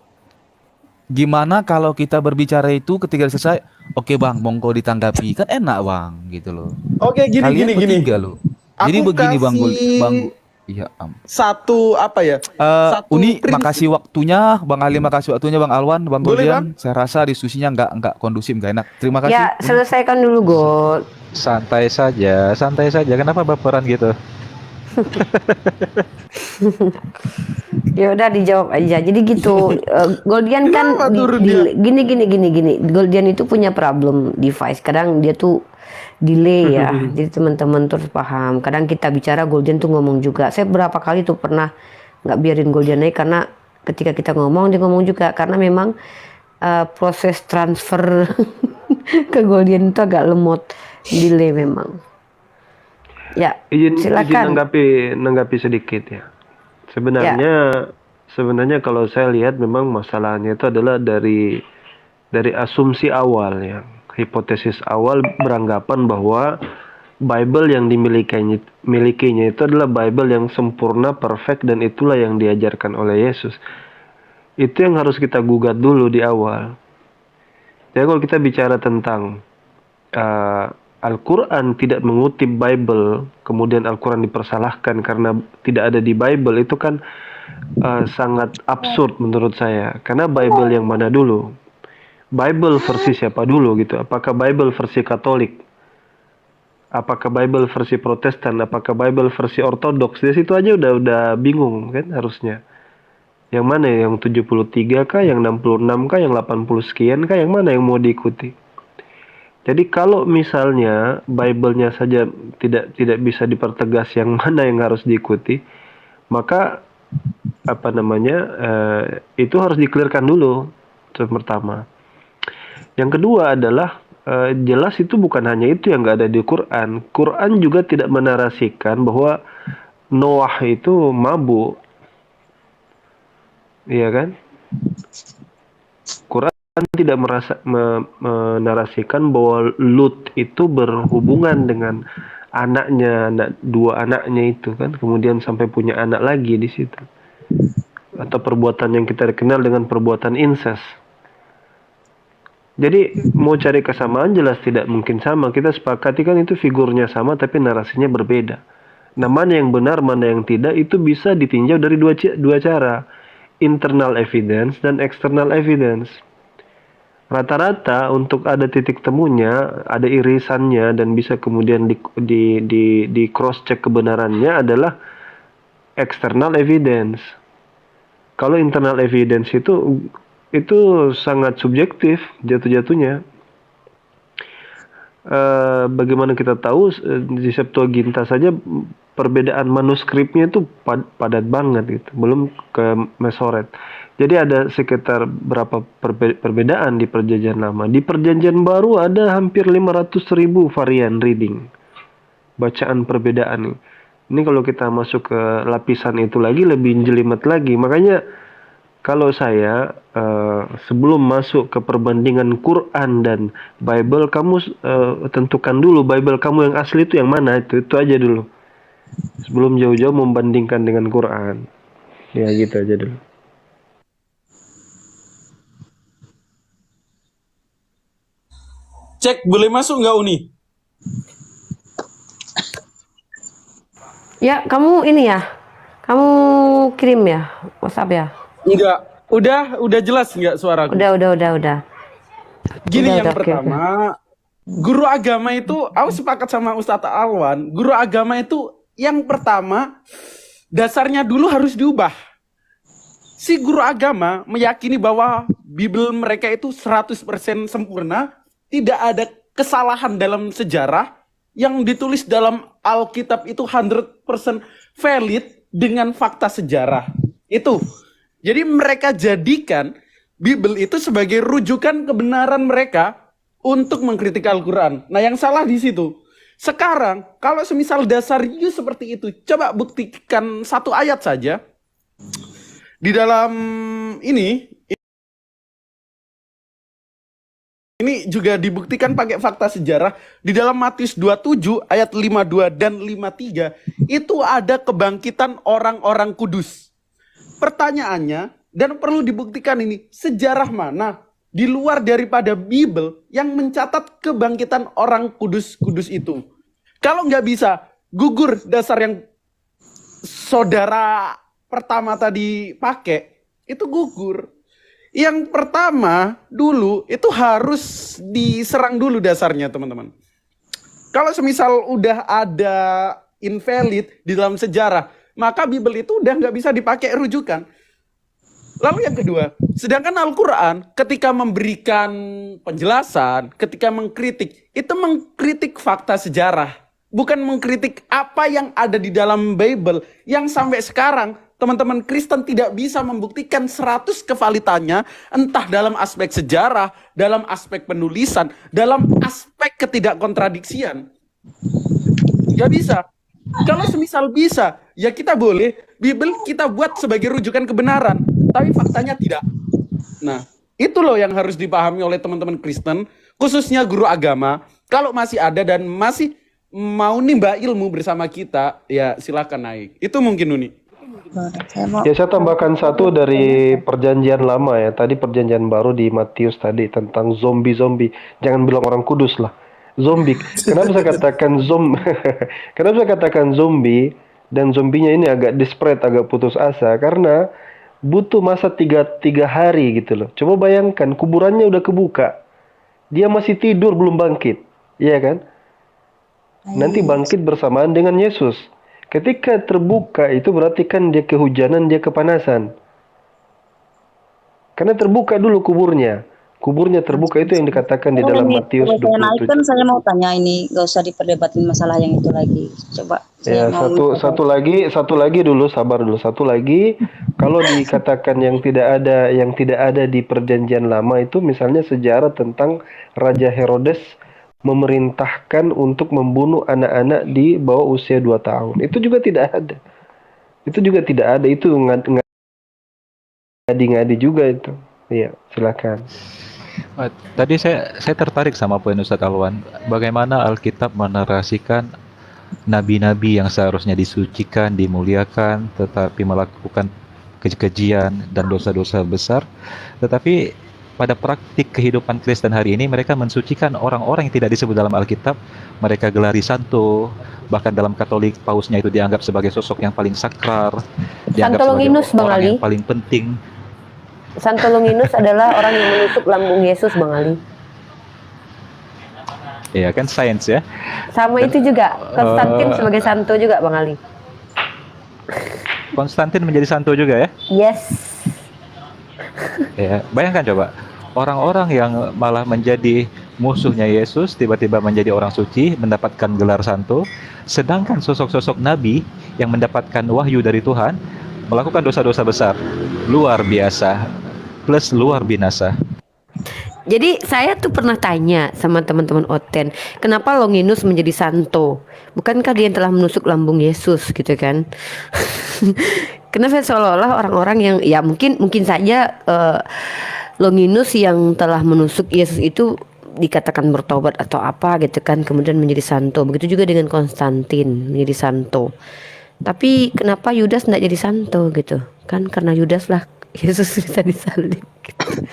gimana kalau kita berbicara itu ketika selesai, oke Bang, monggo ditanggapi, kan enak Bang gitu loh. Oke, gini Kalian gini. bertiga loh. Jadi Aku begini Bang kasih iya. satu apa ya? Satu Uni, prinsip. makasih waktunya, Bang Ali, makasih waktunya, Bang Alwan, Bang Boleh, Goldian. Saya rasa diskusinya nggak kondusif, nggak enak. Terima kasih. Ya, selesaikan dulu Gol. Santai saja, santai saja. Kenapa baperan gitu? Ya udah dijawab aja. Jadi gitu. Goldian kan Kenapa turun dia? gini. Goldian itu punya problem device. Kadang dia tuh delay ya. Jadi teman-teman terus paham. Kadang kita bicara Goldian tuh ngomong juga. Saya berapa kali tuh pernah nggak biarin Goldian naik karena ketika kita ngomong dia ngomong juga, karena memang proses transfer ke Goldian itu agak lemot, delay memang. Ya, Izin silakan. nanggapi sedikit ya. Sebenarnya kalau saya lihat memang masalahnya itu adalah dari asumsi awal ya. Hipotesis awal beranggapan bahwa Bible yang milikinya itu adalah Bible yang sempurna, perfect, dan itulah yang diajarkan oleh Yesus. Itu yang harus kita gugat dulu di awal. Jadi kalau kita bicara tentang Al-Quran tidak mengutip Bible, kemudian Al-Quran dipersalahkan karena tidak ada di Bible, itu kan sangat absurd menurut saya. Karena Bible yang mana dulu? Bible versi siapa dulu gitu? Apakah Bible versi Katolik? Apakah Bible versi Protestan? Apakah Bible versi Ortodoks? Di situ aja udah bingung kan harusnya. Yang mana ya? Yang 73 kah? Yang 66 kah? Yang 80 sekian kah? Yang mana yang mau diikuti? Jadi kalau misalnya Bible-nya saja tidak bisa dipertegas yang mana yang harus diikuti, maka itu harus di-clearkan dulu. Itu yang pertama. Yang kedua adalah jelas itu bukan hanya itu yang nggak ada di Quran. Quran juga tidak menarasikan bahwa Noah itu mabuk. Iya kan? Quran tidak menarasikan bahwa Lut itu berhubungan dengan dua anaknya itu kan, kemudian sampai punya anak lagi di situ. Atau perbuatan yang kita kenal dengan perbuatan incest. Jadi mau cari kesamaan jelas tidak mungkin sama. Kita sepakati kan itu figurnya sama tapi narasinya berbeda. Nah, mana yang benar, mana yang tidak itu bisa ditinjau dari dua cara. Internal evidence dan external evidence. Rata-rata untuk ada titik temunya, ada irisannya dan bisa kemudian di cross check kebenarannya adalah external evidence. Kalau internal evidence itu sangat subjektif jatuh-jatuhnya. Bagaimana kita tahu di Septuaginta saja perbedaan manuskripnya itu padat banget gitu, belum ke Masoret. Jadi ada sekitar berapa perbedaan di Perjanjian Lama. Di Perjanjian Baru ada hampir 500.000 varian reading, bacaan perbedaan. Ini kalau kita masuk ke lapisan itu lagi lebih jelimet lagi. Makanya kalau saya sebelum masuk ke perbandingan Quran dan Bible, kamu tentukan dulu Bible kamu yang asli itu yang mana, itu aja dulu. Sebelum jauh-jauh membandingkan dengan Quran. Ya gitu aja dulu. Cek, boleh masuk nggak Uni? Ya, kamu ini ya. Kamu kirim ya WhatsApp ya? Enggak. Udah jelas nggak suaraku? Udah. Gini, Udah, yang oke. pertama, guru agama itu, aku sepakat sama Ustadz Alwan, guru agama itu yang pertama, dasarnya dulu harus diubah. Si guru agama meyakini bahwa Bible mereka itu 100% sempurna, tidak ada kesalahan dalam sejarah, yang ditulis dalam Alkitab itu 100% valid dengan fakta sejarah. Itu. Jadi mereka jadikan Bible itu sebagai rujukan kebenaran mereka untuk mengkritik Al-Quran. Nah, yang salah di situ. Sekarang, kalau semisal dasar you seperti itu, coba buktikan satu ayat saja. Di dalam ini juga dibuktikan pakai fakta sejarah. Di dalam Matius 27 ayat 52 dan 53 itu ada kebangkitan orang-orang kudus. Pertanyaannya, dan perlu dibuktikan ini, sejarah mana di luar daripada Bible yang mencatat kebangkitan orang kudus-kudus itu? Kalau nggak bisa, gugur dasar yang saudara pertama tadi pakai, itu gugur. Yang pertama dulu itu harus diserang dulu dasarnya, teman-teman. Kalau semisal udah ada invalid di dalam sejarah, maka Bible itu udah nggak bisa dipakai rujukan. Lalu yang kedua, sedangkan Al-Quran ketika memberikan penjelasan, ketika mengkritik, itu mengkritik fakta sejarah. Bukan mengkritik apa yang ada di dalam Bible yang sampai sekarang teman-teman Kristen tidak bisa membuktikan 100 kevalitannya, entah dalam aspek sejarah, dalam aspek penulisan, dalam aspek ketidakkontradiksian. Nggak bisa. Kalau semisal bisa, ya kita boleh Bible kita buat sebagai rujukan kebenaran, tapi faktanya tidak. Nah, itu loh yang harus dipahami oleh teman-teman Kristen, khususnya guru agama. Kalau masih ada dan masih mau nimba ilmu bersama kita, ya silakan naik. Itu mungkin Uni. Ya, saya tambahkan satu dari Perjanjian Lama ya. Tadi Perjanjian Baru di Matius tadi tentang zombie. Jangan bilang orang kudus lah. Zombie. Kenapa saya katakan Kenapa saya katakan zombie dan zombinya ini agak desperate, agak putus asa karena butuh masa tiga hari gitu loh. Coba bayangkan kuburannya udah kebuka. Dia masih tidur belum bangkit. Iya kan? Nanti bangkit bersamaan dengan Yesus. Ketika terbuka itu berarti kan dia kehujanan, dia kepanasan. Karena terbuka dulu kuburnya. Kuburnya terbuka itu yang dikatakan di dalam Matius 27. Kan saya mau tanya ini, gak usah diperdebatin masalah yang itu lagi. Coba Ya, saya mau satu lagi dulu, sabar dulu. Satu lagi, kalau dikatakan yang tidak ada di Perjanjian Lama itu misalnya sejarah tentang Raja Herodes memerintahkan untuk membunuh anak-anak di bawah usia 2 tahun. Itu juga tidak ada. Itu ngadi-ngadi juga itu. Iya, silakan. Tadi saya tertarik sama poin Ustadz Alwan. Bagaimana Alkitab menarasikan nabi-nabi yang seharusnya disucikan, dimuliakan, tetapi melakukan kekejian dan dosa-dosa besar. Tetapi pada praktik kehidupan Kristen hari ini mereka mensucikan orang-orang yang tidak disebut dalam Alkitab. Mereka gelari santo, bahkan dalam Katolik pausnya itu dianggap sebagai sosok yang paling sakral, dianggap Santo sebagai Longinus, Bang orang Ali. yang paling penting. Santo Longinus adalah orang yang menusuk lambung Yesus, Bang Ali. Ya kan, sains ya. Sama itu juga, Konstantin sebagai santo juga, Bang Ali. Konstantin menjadi santo juga ya. Yes. Ya, bayangkan coba, orang-orang yang malah menjadi musuhnya Yesus tiba-tiba menjadi orang suci, mendapatkan gelar santo, sedangkan sosok-sosok nabi yang mendapatkan wahyu dari Tuhan melakukan dosa-dosa besar, luar biasa, plus luar binasa. Jadi saya tuh pernah tanya sama teman-teman Oten, kenapa Longinus menjadi santo? Bukankah dia yang telah menusuk lambung Yesus gitu kan? Kenapa seolah-olah orang-orang yang ya mungkin saja Longinus yang telah menusuk Yesus itu dikatakan bertobat atau apa gitu kan, kemudian menjadi santo. Begitu juga dengan Konstantin menjadi santo. Tapi kenapa Yudas tidak jadi santo gitu? Kan karena Yudas lah Yesus bisa disalib gitu.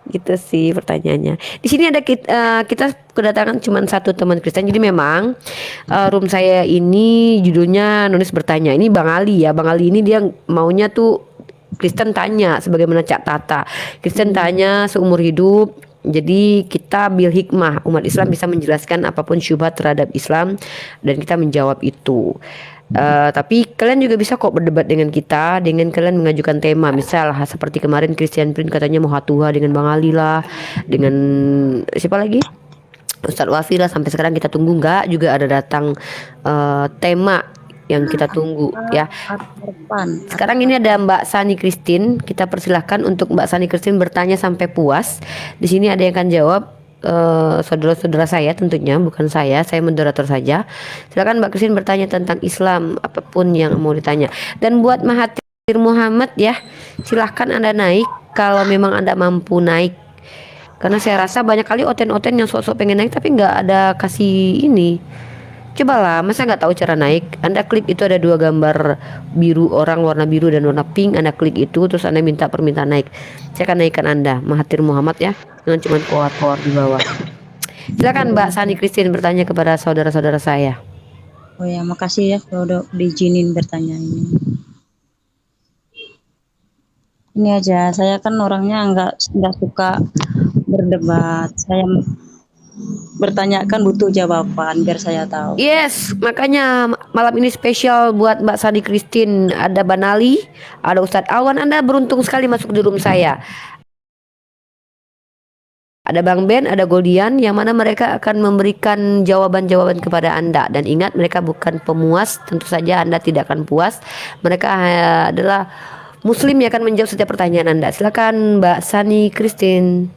Gitu sih pertanyaannya. Di sini ada kita kedatangan cuma satu teman Kristen. Jadi memang room saya ini judulnya Nulis Bertanya. Ini Bang Ali ya. Bang Ali ini dia maunya tuh Kristen tanya sebagaimana Cak Tata. Kristen tanya seumur hidup. Jadi kita bil hikmah, umat Islam bisa menjelaskan apapun syubhat terhadap Islam dan kita menjawab itu. Tapi kalian juga bisa kok berdebat dengan kita, dengan kalian mengajukan tema. Misal seperti kemarin Christian Prince katanya mau hatuha dengan Bang Ali lah, dengan siapa lagi, Ustadz Wafi lah. Sampai sekarang kita tunggu nggak juga ada datang tema yang kita tunggu ya. Sekarang ini ada Mbak Sani Christine. Kita persilahkan untuk Mbak Sani Christine bertanya sampai puas. Di sini ada yang akan jawab. Saudara-saudara saya tentunya, bukan saya moderator saja. Silakan Mbak Christine bertanya tentang Islam, apapun yang mau ditanya. Dan buat Mahathir Muhammad ya, silahkan Anda naik kalau memang Anda mampu naik. Karena saya rasa banyak kali oten-oten yang sok-sok pengen naik tapi nggak ada kasih ini. Cobalah, masa nggak tahu cara naik? Anda klik itu ada dua gambar biru, orang warna biru dan warna pink. Anda klik itu, terus Anda minta permintaan naik. Saya akan naikkan Anda, Mahathir Muhammad ya, dengan cuma koar-koar di bawah. Silakan Mbak Sani Christine bertanya kepada saudara-saudara saya. Oh ya, makasih ya kalau udah diizinin bertanya ini. Ini aja, saya kan orangnya nggak suka berdebat. Saya bertanyakan butuh jawaban biar saya tahu. Yes, makanya malam ini spesial buat Mbak Sani Christine. Ada Banali, ada Ustadz Awan. Anda beruntung sekali masuk di room saya. Ada Bang Ben, ada Goldian, yang mana mereka akan memberikan jawaban-jawaban kepada Anda. Dan ingat, mereka bukan pemuas. Tentu saja Anda tidak akan puas. Mereka adalah Muslim yang akan menjawab setiap pertanyaan Anda. Silakan Mbak Sani Christine.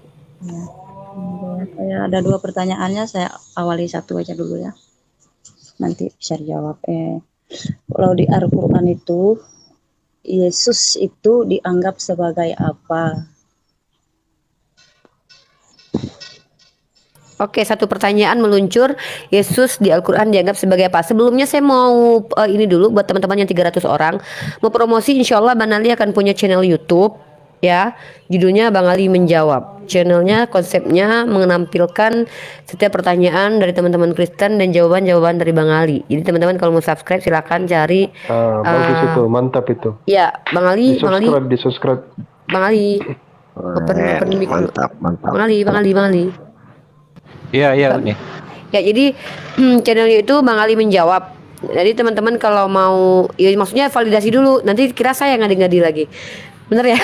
Saya ada dua pertanyaannya, saya awali satu aja dulu ya. Nanti bisa dijawab. Kalau di Al-Quran itu, Yesus itu dianggap sebagai apa? Oke, satu pertanyaan meluncur. Yesus di Al-Quran dianggap sebagai apa? Sebelumnya saya mau ini dulu buat teman-teman yang 300 orang. Mau promosi, insya Allah Bang Ali akan punya channel YouTube ya. Judulnya Bang Ali Menjawab. Channelnya, konsepnya menampilkan setiap pertanyaan dari teman-teman Kristen dan jawaban-jawaban dari Bang Ali. Jadi teman-teman kalau mau subscribe silakan cari. Bagus itu, mantap itu. Ya, Bang Ali, Di subscribe. Bang Ali. Open mic dulu. Bang Ali. Iya nih. Ya, jadi channelnya itu Bang Ali Menjawab. Jadi teman-teman kalau mau, ya maksudnya validasi dulu. Nanti kira saya ngadi-ngadi lagi. Bener ya?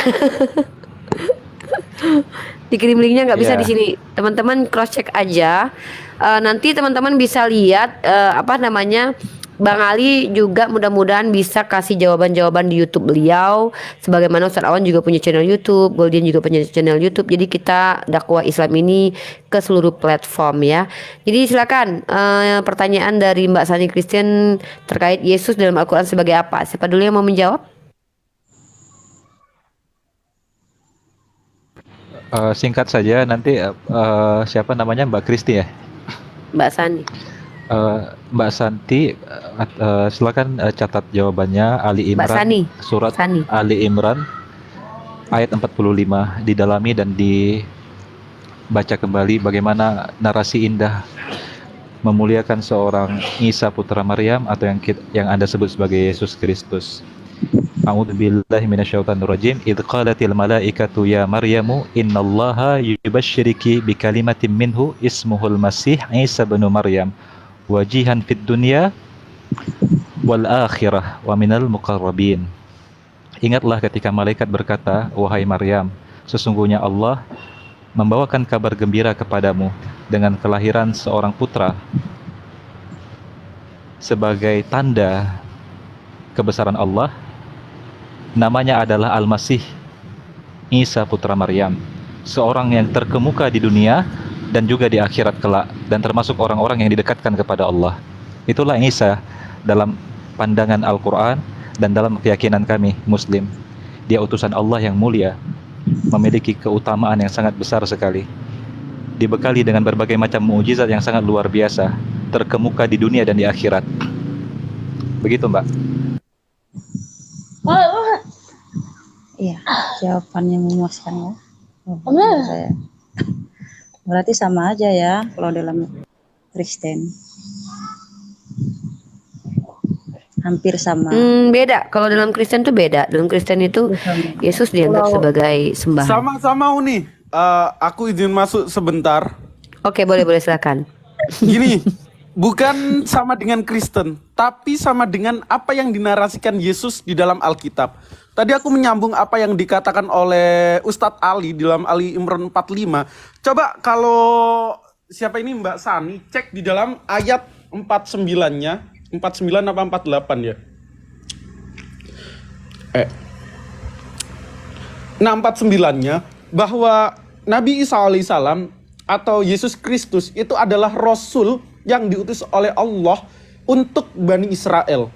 Dikirim linknya nggak bisa di sini. Teman-teman cross check aja. Nanti teman-teman bisa lihat Bang Ali juga mudah-mudahan bisa kasih jawaban-jawaban di YouTube beliau. Sebagaimana Ustadz Awan juga punya channel YouTube, Goldian juga punya channel YouTube. Jadi kita dakwah Islam ini ke seluruh platform ya. Jadi silakan pertanyaan dari Mbak Sani Christian terkait Yesus dalam Al-Quran sebagai apa? Siapa dulu yang mau menjawab? Singkat saja nanti siapa namanya, Mbak Kristi ya? Mbak Sani. Mbak Santi, silakan catat jawabannya. Ali Imran, Mbak Sani. surat Sani. Ali Imran ayat 45 didalami dan dibaca kembali bagaimana narasi indah memuliakan seorang Isa putra Maryam atau yang Anda sebut sebagai Yesus Kristus. A'udzubillahi minasyaitonirrajim. Idz qalatil malaikatu ya Maryamu innallaha yubasysyiriki bikalimatin minhu ismuhul Masih Isa bin Maryam wajihan fid dunya wal akhirah wa minal muqarrabin. Ingatlah ketika malaikat berkata, wahai Maryam, sesungguhnya Allah membawakan kabar gembira kepadamu dengan kelahiran seorang putra sebagai tanda kebesaran Allah. Namanya adalah Al-Masih Isa putra Maryam, seorang yang terkemuka di dunia dan juga di akhirat kelak, dan termasuk orang-orang yang didekatkan kepada Allah. Itulah Isa dalam pandangan Al-Quran dan dalam keyakinan kami Muslim. Dia utusan Allah yang mulia, memiliki keutamaan yang sangat besar sekali, dibekali dengan berbagai macam mukjizat yang sangat luar biasa, terkemuka di dunia dan di akhirat. Begitu, Mbak. Iya, jawabannya memuaskan ya. Menurut saya. Berarti sama aja ya kalau dalam Kristen. Hampir sama. Beda. Kalau dalam Kristen tuh beda. Dalam Kristen itu Yesus dianggap sebagai sembahan. Sama-sama Uni. Aku izin masuk sebentar. Oke, boleh silakan. Gini, bukan sama dengan Kristen, tapi sama dengan apa yang dinarasikan Yesus di dalam Alkitab. Tadi aku menyambung apa yang dikatakan oleh Ustadz Ali di dalam Ali Imran 45. Coba kalau siapa ini Mbak Sani cek di dalam ayat 49-nya. 49 apa 48 ya? Nah 49-nya bahwa Nabi Isa alaihissalam atau Yesus Kristus itu adalah Rasul yang diutus oleh Allah untuk Bani Israel.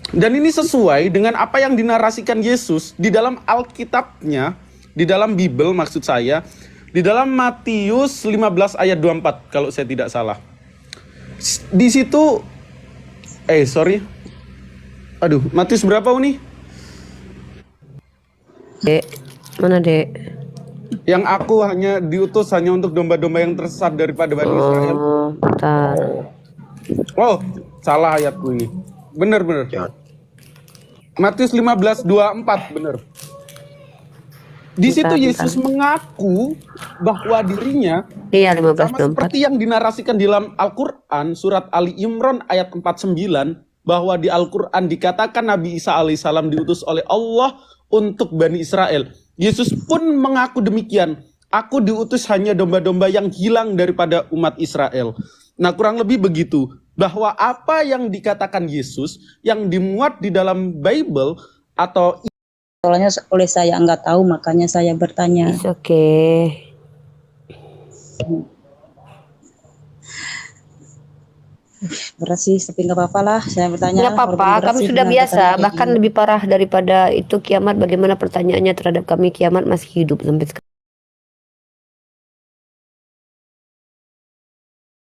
Dan ini sesuai dengan apa yang dinarasikan Yesus di dalam Alkitabnya, di dalam Bible maksud saya, di dalam Matius 15 ayat 24 kalau saya tidak salah. Di situ Matius berapa Uni? Dek, mana Dek? Yang aku hanya diutus hanya untuk domba-domba yang tersesat daripada Bani Israel. Bentar. Oh, salah ayatku ini. Bener. Matius 15:24 bener. Di situ Yesus mengaku bahwa dirinya sama seperti yang dinarasikan di dalam Al-Quran surat Ali Imran ayat 49, bahwa di Al-Quran dikatakan Nabi Isa alaihissalam diutus oleh Allah untuk Bani Israel. Yesus pun mengaku demikian. Aku diutus hanya domba-domba yang hilang daripada umat Israel. Nah kurang lebih begitu. Bahwa apa yang dikatakan Yesus yang dimuat di dalam Bible atau Soalnya oleh saya nggak tahu, makanya saya bertanya. It's okay. Berat sih, tapi nggak apa-apa lah. Saya bertanya. Nggak apa-apa, kami sudah biasa. Bahkan lebih parah daripada itu kiamat. Bagaimana pertanyaannya terhadap kami, kiamat masih hidup sampai sekarang.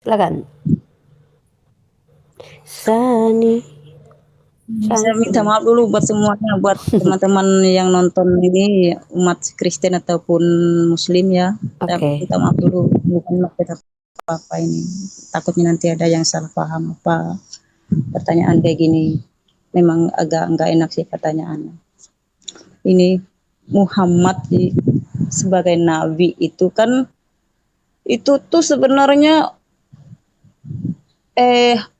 Silakan. Sani. Saya minta maaf dulu buat semuanya, buat teman-teman yang nonton ini, umat Kristen ataupun Muslim ya. Saya minta maaf dulu, bukan maksud apa ini. Takutnya nanti ada yang salah paham apa pertanyaan kayak gini. Memang agak nggak enak sih pertanyaannya. Ini Muhammad sebagai nabi itu kan, itu tuh sebenarnya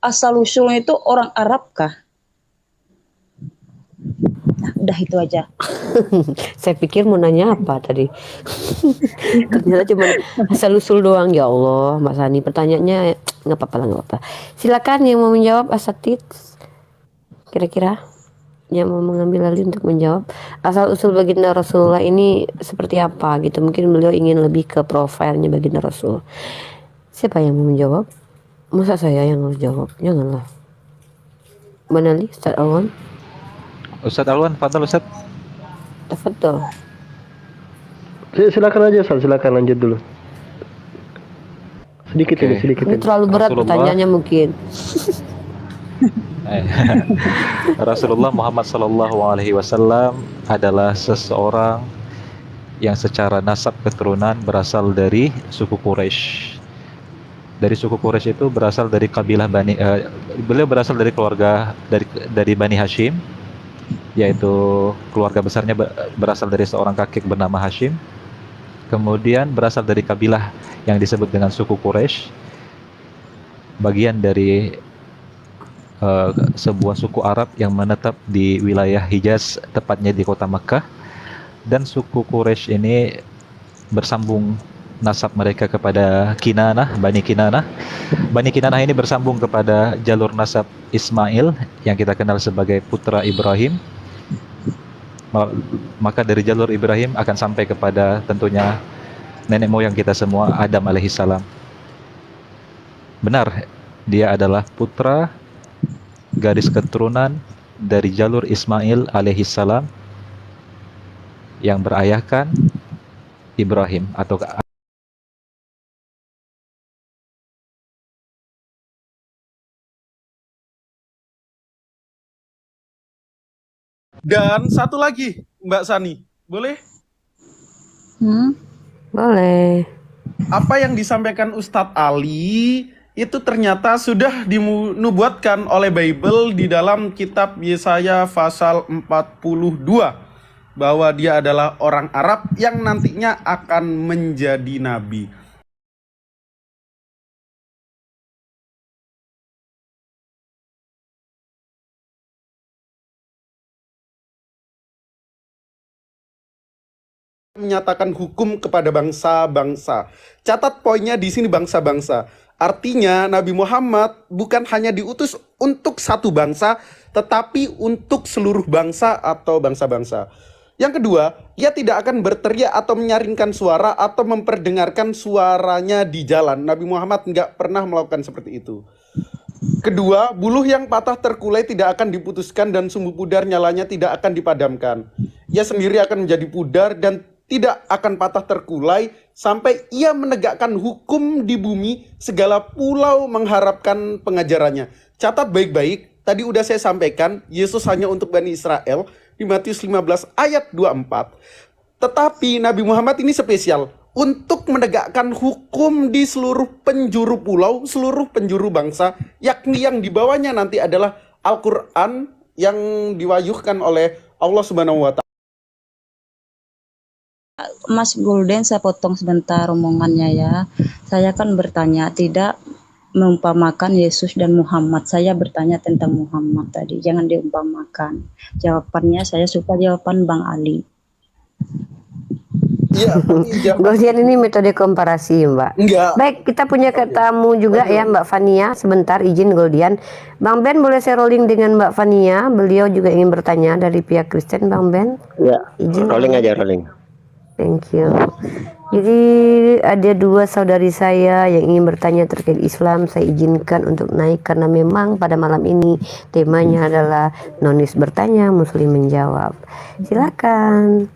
asal usulnya itu orang Arab kah? Nah, udah itu aja. Saya pikir mau nanya apa tadi. Ternyata cuma asal usul doang. Ya Allah, Mbak Sani, pertanyaannya nggak apa-apa lah, nggak apa-apa. Silakan yang mau menjawab, asatid. Kira-kira yang mau mengambil alih untuk menjawab asal usul baginda Rasulullah ini seperti apa gitu. Mungkin beliau ingin lebih ke profilnya baginda Rasul. Siapa yang mau menjawab? Masa saya yang harus jawab? Janganlah. Manali, Ustaz Alwan. Ustaz Alwan, fadal Ustaz. Tafadhol. Silakan aja Ustaz, silakan lanjut dulu. Sedikit ini. Ini terlalu berat pertanyaannya mungkin. Eh, Rasulullah Muhammad Sallallahu Alaihi Wasallam adalah seseorang yang secara nasab keturunan berasal dari suku Quraisy. Dari suku Quraisy itu berasal dari kabilah beliau berasal dari keluarga dari Bani Hashim, yaitu keluarga besarnya berasal dari seorang kakek bernama Hashim. Kemudian berasal dari kabilah yang disebut dengan suku Quraisy, bagian dari sebuah suku Arab yang menetap di wilayah Hijaz, tepatnya di kota Mekah. Dan suku Quraisy ini bersambung nasab mereka kepada Kinanah, Bani Kinanah. Bani Kinanah ini bersambung kepada jalur nasab Ismail yang kita kenal sebagai putra Ibrahim. Maka dari jalur Ibrahim akan sampai kepada tentunya nenek moyang kita semua, Adam alaihissalam. Benar, dia adalah putra garis keturunan dari jalur Ismail alaihissalam yang berayahkan Ibrahim atau Dan satu lagi, Mbak Sani, boleh? Boleh. Apa yang disampaikan Ustadz Ali itu ternyata sudah dinubuatkan oleh Bible di dalam kitab Yesaya pasal 42, bahwa dia adalah orang Arab yang nantinya akan menjadi nabi. Menyatakan hukum kepada bangsa-bangsa. Catat poinnya di sini, bangsa-bangsa. Artinya Nabi Muhammad bukan hanya diutus untuk satu bangsa, tetapi untuk seluruh bangsa atau bangsa-bangsa. Yang kedua, ia tidak akan berteriak atau menyaringkan suara atau memperdengarkan suaranya di jalan. Nabi Muhammad nggak pernah melakukan seperti itu. Kedua, buluh yang patah terkulai tidak akan diputuskan dan sumbu pudar nyalanya tidak akan dipadamkan. Ia sendiri akan menjadi pudar dan tidak akan patah terkulai sampai ia menegakkan hukum di bumi, segala pulau mengharapkan pengajarannya. Catat baik-baik, tadi udah saya sampaikan, Yesus hanya untuk Bani Israel di Matius 15 ayat 24. Tetapi Nabi Muhammad ini spesial untuk menegakkan hukum di seluruh penjuru pulau, seluruh penjuru bangsa, yakni yang dibawanya nanti adalah Al-Quran yang diwahyukan oleh Allah Subhanahu wa Ta'ala. Mas Golden, saya potong sebentar omongannya ya. Saya kan bertanya, tidak mengumpamakan Yesus dan Muhammad. Saya bertanya tentang Muhammad tadi, jangan diumpamakan. Jawabannya saya suka jawaban Bang Ali. Iya, Goldian ini metode komparasi, Mbak. enggak. Baik, kita punya tamu juga ya, Mbak Fania. Sebentar, izin Goldian. Bang Ben, boleh saya rolling dengan Mbak Fania? Beliau juga ingin bertanya dari pihak Kristen, Bang Ben. Ya, Izin. rolling aja, rolling. Thank you. Jadi ada dua saudari saya yang ingin bertanya terkait Islam. Saya izinkan untuk naik karena memang pada malam ini temanya adalah nonis bertanya, muslim menjawab. Silakan.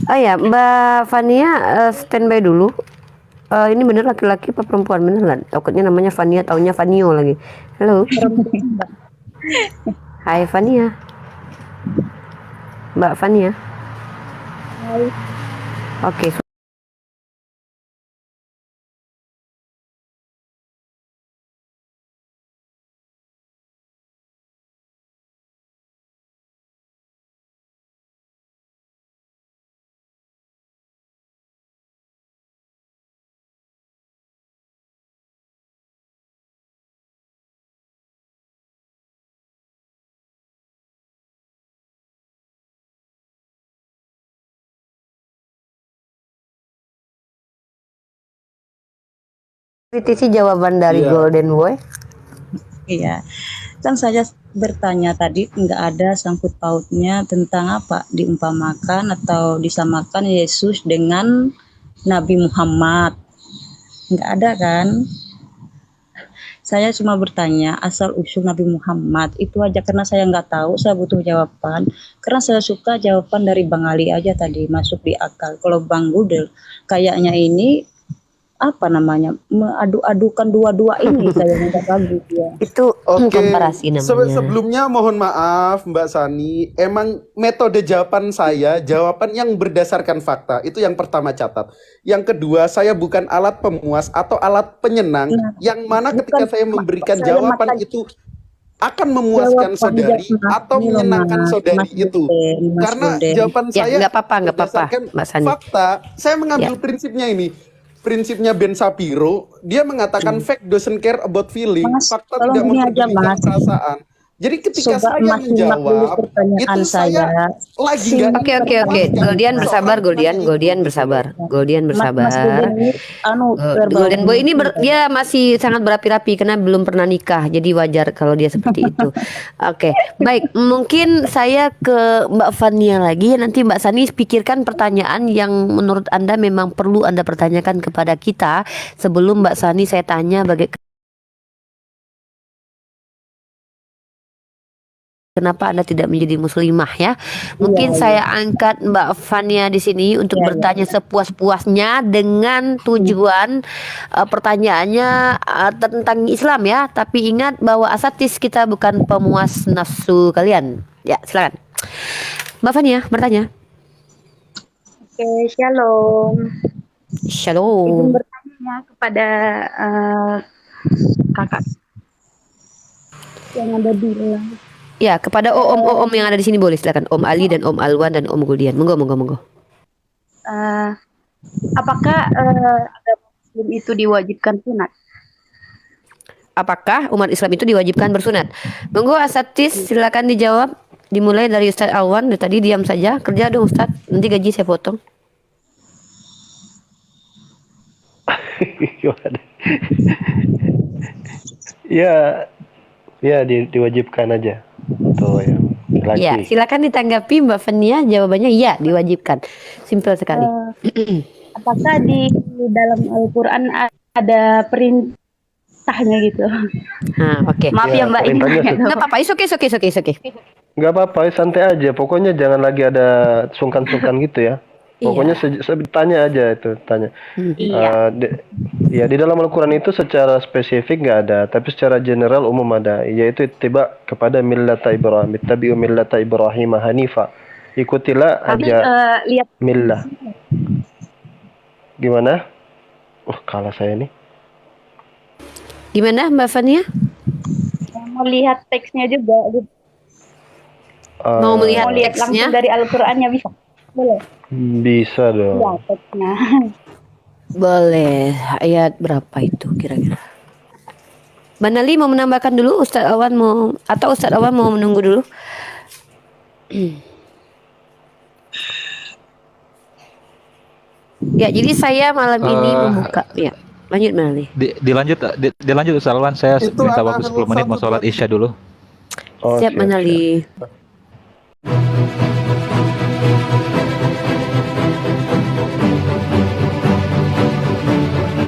Oh ya, Mbak Fania, standby dulu. Ini bener laki-laki apa perempuan, bener lah? Takutnya namanya Fania, taunya Fanio lagi. Halo. Hai Fania. Mbak Fania. Hai. Oke. Kritisi jawaban dari Golden Boy. Iya, kan saya bertanya tadi nggak ada sangkut pautnya tentang apa diumpamakan atau disamakan Yesus dengan Nabi Muhammad, nggak ada kan? Saya cuma bertanya asal usul Nabi Muhammad itu aja karena saya nggak tahu, saya butuh jawaban. Karena saya suka jawaban dari Bang Ali aja tadi masuk di akal. Kalau Bang Gudel kayaknya ini apa namanya mengadu-adukan dua-dua ini kayaknya nggak bagus ya. Itu Oke, komparasi namanya. sebelumnya mohon maaf Mbak Sani, emang metode jawaban saya jawaban yang berdasarkan fakta, itu yang pertama catat. Yang kedua, saya bukan alat pemuas atau alat penyenang, Nah, yang mana ketika bukan saya memberikan saya jawaban makan itu akan memuaskan jawaban saudari Mas atau ini loh menyenangkan Mas saudari itu. Mas Karena Gulden. jawaban Ya, saya nggak apa-apa berdasarkan Mbak Sani. fakta. Saya Ya. mengambil prinsipnya ini. Prinsipnya Ben Shapiro, dia mengatakan fact doesn't care about feeling, Mas, fakta tolong tidak gini aja memperdulikan Mas. perasaan. Jadi ketika Coba saya Mas simak dulu menjawab, pertanyaan itu saya saya. lagi nggak Oke, oke, oke. memuaskan Goldian bersabar, seorang Goldian, penanya Goldian itu, bersabar, gitu loh. Goldian Mas bersabar. Gulden ini Golden Boy ini berbau dia masih sangat berapi-api karena belum pernah nikah, jadi wajar kalau dia seperti itu. Oke, baik. Mungkin saya ke Mbak Fania lagi. Nanti Mbak Sani pikirkan pertanyaan yang menurut Anda memang perlu Anda pertanyakan kepada kita. Sebelum Mbak Sani saya tanya kenapa Anda tidak menjadi muslimah ya? Mungkin Iya, saya angkat Mbak Fania di sini untuk Iya, bertanya sepuas-puasnya dengan tujuan pertanyaannya tentang Islam ya. Tapi ingat bahwa asatis kita bukan pemuas nafsu kalian. Ya, silakan. Mbak Fania bertanya. Oke, shalom. Izin Shalom. bertanya kepada kakak yang ada di live. Ya, kepada om-om yang ada di sini boleh silakan. Om Ali dan Om Alwan dan Om Guldian. Monggo, monggo, monggo. Eh, apakah agama Muslim itu diwajibkan sunat? Apakah umat Islam itu diwajibkan bersunat? Monggo asatis silakan dijawab. Dimulai dari Ustadz Alwan. Dari tadi diam saja. Kerja dong Ustadz. Nanti gaji saya potong. Gimana? Ya, diwajibkan aja untuk yang laki. Ya, silakan ditanggapi Mbak Fania. Jawabannya ya, diwajibkan. Simpel sekali. Apakah di dalam Al-Quran ada perintahnya gitu? Nah, oke. Maaf Ya, ya Mbak, ini perintahnya nanya Nggak doang. apa-apa. It's okay. Nggak apa-apa, santai aja. Pokoknya jangan lagi ada sungkan-sungkan gitu ya. Pokoknya tanya aja itu, tanya. Iya. Ya di dalam Al-Quran itu secara spesifik nggak ada, tapi secara general umum ada, yaitu tiba kepada millata Ibrahim, tabi'u millata Ibrahim hanifa. Ikutilah Tapi aja lihat millah. Gimana? Kalah saya nih. Gimana Mbak Fania? mau lihat teksnya juga gitu. Mau melihat Mau lihat teksnya? langsung dari Al-Qur'annya bisa? Boleh. Bisa dong. Ya, teksnya. Boleh. Ayat berapa itu kira-kira? Mbak Nali mau menambahkan dulu, Ustadz Awan mau, atau Ustadz Awan mau menunggu dulu? Ya, jadi saya malam ini membuka. Ya, lanjut Mbak Nali. Dilanjut Ustaz Alwan, saya Itu minta anak waktu 10 menit mau sholat Isya dulu. Oh, Siap Mbak Nali.